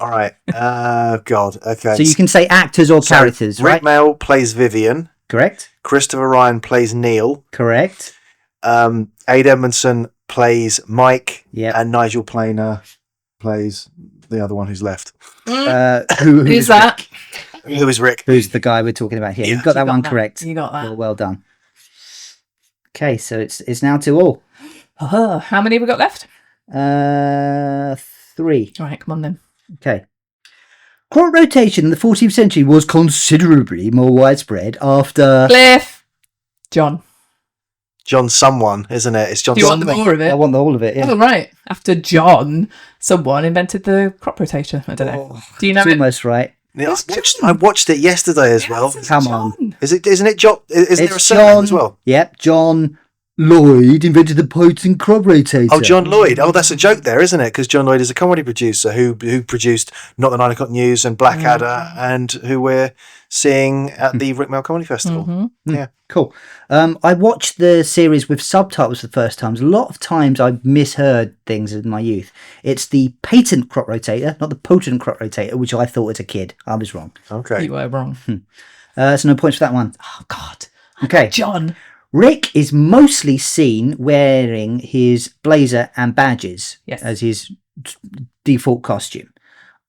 All right. God. Okay. So you can say actors or characters, Rik right? Mayall plays Vivian. Correct. Christopher Ryan plays Neil. Correct. Aid Edmondson plays Mike. Yep. And Nigel Planer plays the other one who's left. Who's that? Who is Rick? Who's the guy we're talking about here? Yeah. You've got that You got one that. correct. You got that. Well done. Okay, so it's now 2-2. How many have we got left? 3. All right, come on then. Okay. Crop rotation in the 14th century was considerably more widespread after. Cliff. John. John someone, isn't it? It's John Do you want something. more of it? I want all of it. Yeah. Oh, right. After John, someone invented the crop rotator. I don't know. Do you know It's it? almost right. Yeah, It's I watched it yesterday as well. Yes, it's Come John. on. Isn't it John? Is there a It's surname as well? Yep, John Lloyd invented the potent crop rotator. Oh, John Lloyd. Oh, that's a joke there, isn't it? Because John Lloyd is a comedy producer who produced Not the 9 O'Clock News and Blackadder, and who we're seeing at the Rik Mayall Comedy Festival. Mm-hmm. Yeah. Cool. I watched the series with subtitles for the first time. A lot of times I misheard things in my youth. It's the patent crop rotator, not the potent crop rotator, which I thought as a kid. I was wrong. Okay. You were wrong. So no points for that one. Oh, God. Okay. John. Rick is mostly seen wearing his blazer and badges Yes. as his default costume.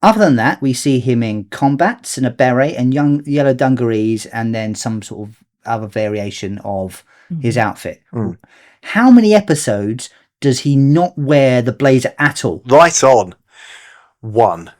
Other than that, we see him in combats and a beret and young yellow dungarees and then some sort of other variation of his outfit. How many episodes does he not wear the blazer at all? Right on. 1.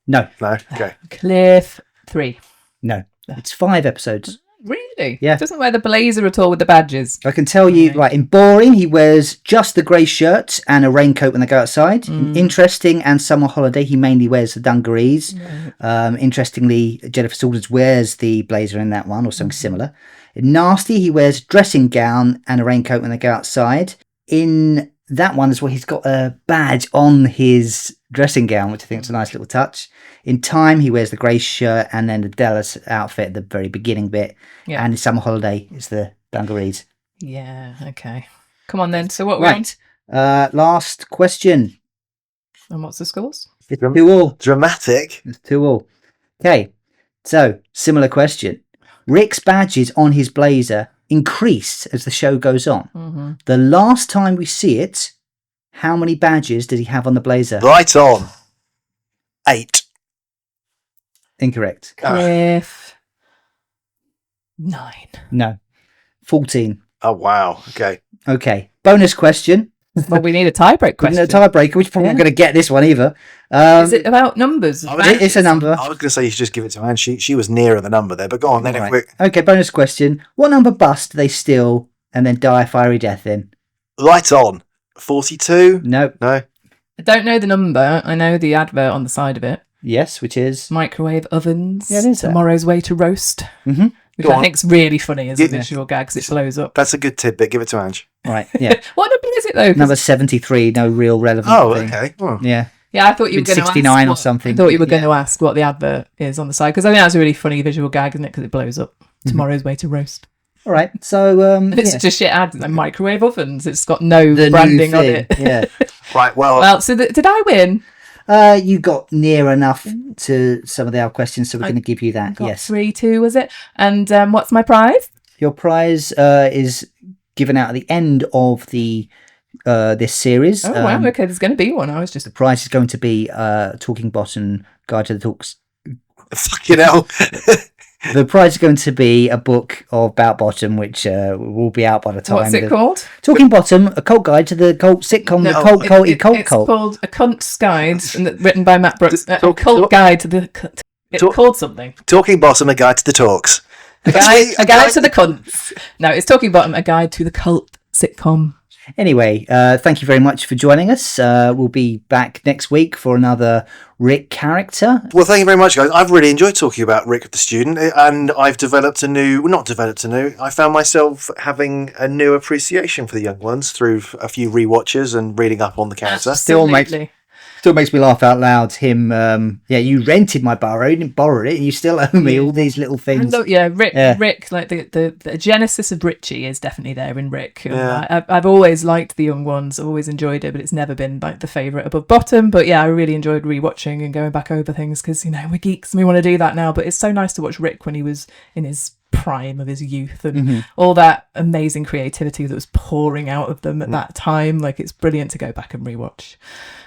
No, Okay. Cliff 3. no. It's 5 episodes. Really? Yeah. Doesn't wear the blazer at all with the badges. I can tell you, right, in Boring, he wears just the grey shirt and a raincoat when they go outside. In Interesting and Summer Holiday, he mainly wears the dungarees. Interestingly, Jennifer Saunders wears the blazer in that one, or something similar. In Nasty, he wears a dressing gown and a raincoat when they go outside. In that one as well, he's got a badge on his dressing gown, which I think is a nice little touch. In Time, he wears the grey shirt and then the Dallas outfit at the very beginning bit. Yeah. And in Summer Holiday, it's the dungarees. Yeah, okay. Come on then. So what we want? Right. Last question. And what's the scores? It's 2-2. Dramatic. It's 2-2. Okay. So, similar question. Rick's badges on his blazer increase as the show goes on. The last time we see it, how many badges did he have on the blazer? Right on. 8. Incorrect. Cliff 9. No. 14. Oh, wow. Okay. Okay. Bonus question. Well, we need a tiebreak question. A tiebreaker, which probably not going to get this one either. Is it about numbers? It's a number. I was going to say you should just give it to Anne. She was nearer the number there, but go on then. Right. Okay, bonus question. What number bus do they steal and then die a fiery death in? Right on. 42? No. No. I don't know the number. I know the advert on the side of it. Yes, which is? Microwave ovens. Yeah, it is that. Tomorrow's way to roast. Mm-hmm. Which Go I on. think's really funny as a Yeah. visual gag because it blows up. That's a good tidbit. Give it to Ange. Right, yeah. What number is it though? 'Cause- Number 73, no real relevant Oh, thing. okay. Well, Yeah. Yeah, I thought you were It's going to ask 69 or something. I thought you were going to ask what the advert is on the side because I think that's a really funny visual gag, isn't it? Because it blows up. Tomorrow's way to roast. All right, so... And it's just a shit ad, like microwave ovens. It's got no the branding new on thing, it. yeah. right. Well, Well, so did I win? You got near enough to some of the other questions, so we're going to give you that, Got yes. 3-2, was it? And what's my prize? Your prize is given out at the end of the this series. Oh, wow. Okay, there's going to be one. I was just... The prize is going to be Talking Bottom Guide to the Talks. fucking hell. The prize is going to be a book about Bottom, which will be out by the time. What's it called? Talking Bottom, a cult guide to the cult sitcom, the cult. It's called A Cunt's Guide, and written by Matt Brooks. A cult guide to the... It's called something. Talking Bottom, a guide to the talks. A guide to the cunts. No, it's Talking Bottom, a guide to the cult sitcom. Anyway, thank you very much for joining us. We'll be back next week for another Rick character. Well, thank you very much, guys. I've really enjoyed talking about Rick the Student, and I've I found myself having a new appreciation for the young ones through a few rewatches and reading up on the character. Still makes me laugh out loud. Him, you rented my burrow, you didn't borrow it, and you still owe me all these little things. Rick, like the genesis of Richie is definitely there in Rick. Yeah. I've always liked the young ones, always enjoyed it, but it's never been like the favourite above Bottom. But yeah, I really enjoyed rewatching and going back over things because, we're geeks and we want to do that now. But it's so nice to watch Rick when he was in his prime of his youth and all that amazing creativity that was pouring out of them at that time. Like, it's brilliant to go back and rewatch.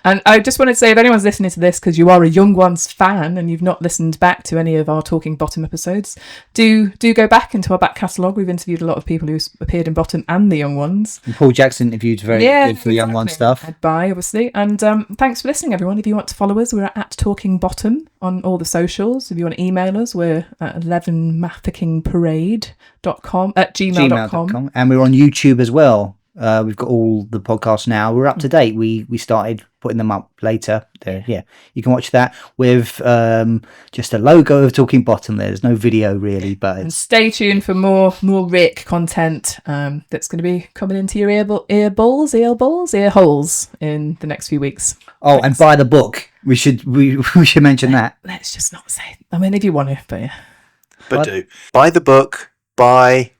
And I just wanted to say, if anyone's listening to this because you are a Young Ones fan and you've not listened back to any of our Talking Bottom episodes, do go back into our back catalogue. We've interviewed a lot of people who appeared in Bottom and the Young Ones. And Paul Jackson interviewed very good for the Young One stuff. Bye, obviously. And thanks for listening, everyone. If you want to follow us, we're at Talking Bottom on all the socials. If you want to email us, we're at 11mathicingparade.com at gmail.com. And we're on YouTube as well. We've got all the podcasts now. We're up to date. We started putting them up later. You can watch that with just a logo of Talking Bottom. There's no video really, but and stay tuned for more Rick content that's going to be coming into your ear holes in the next few weeks. Oh, and buy the book. We should mention that. Let's just not say. I mean, if you want to, but yeah. But do. Buy the book. Buy.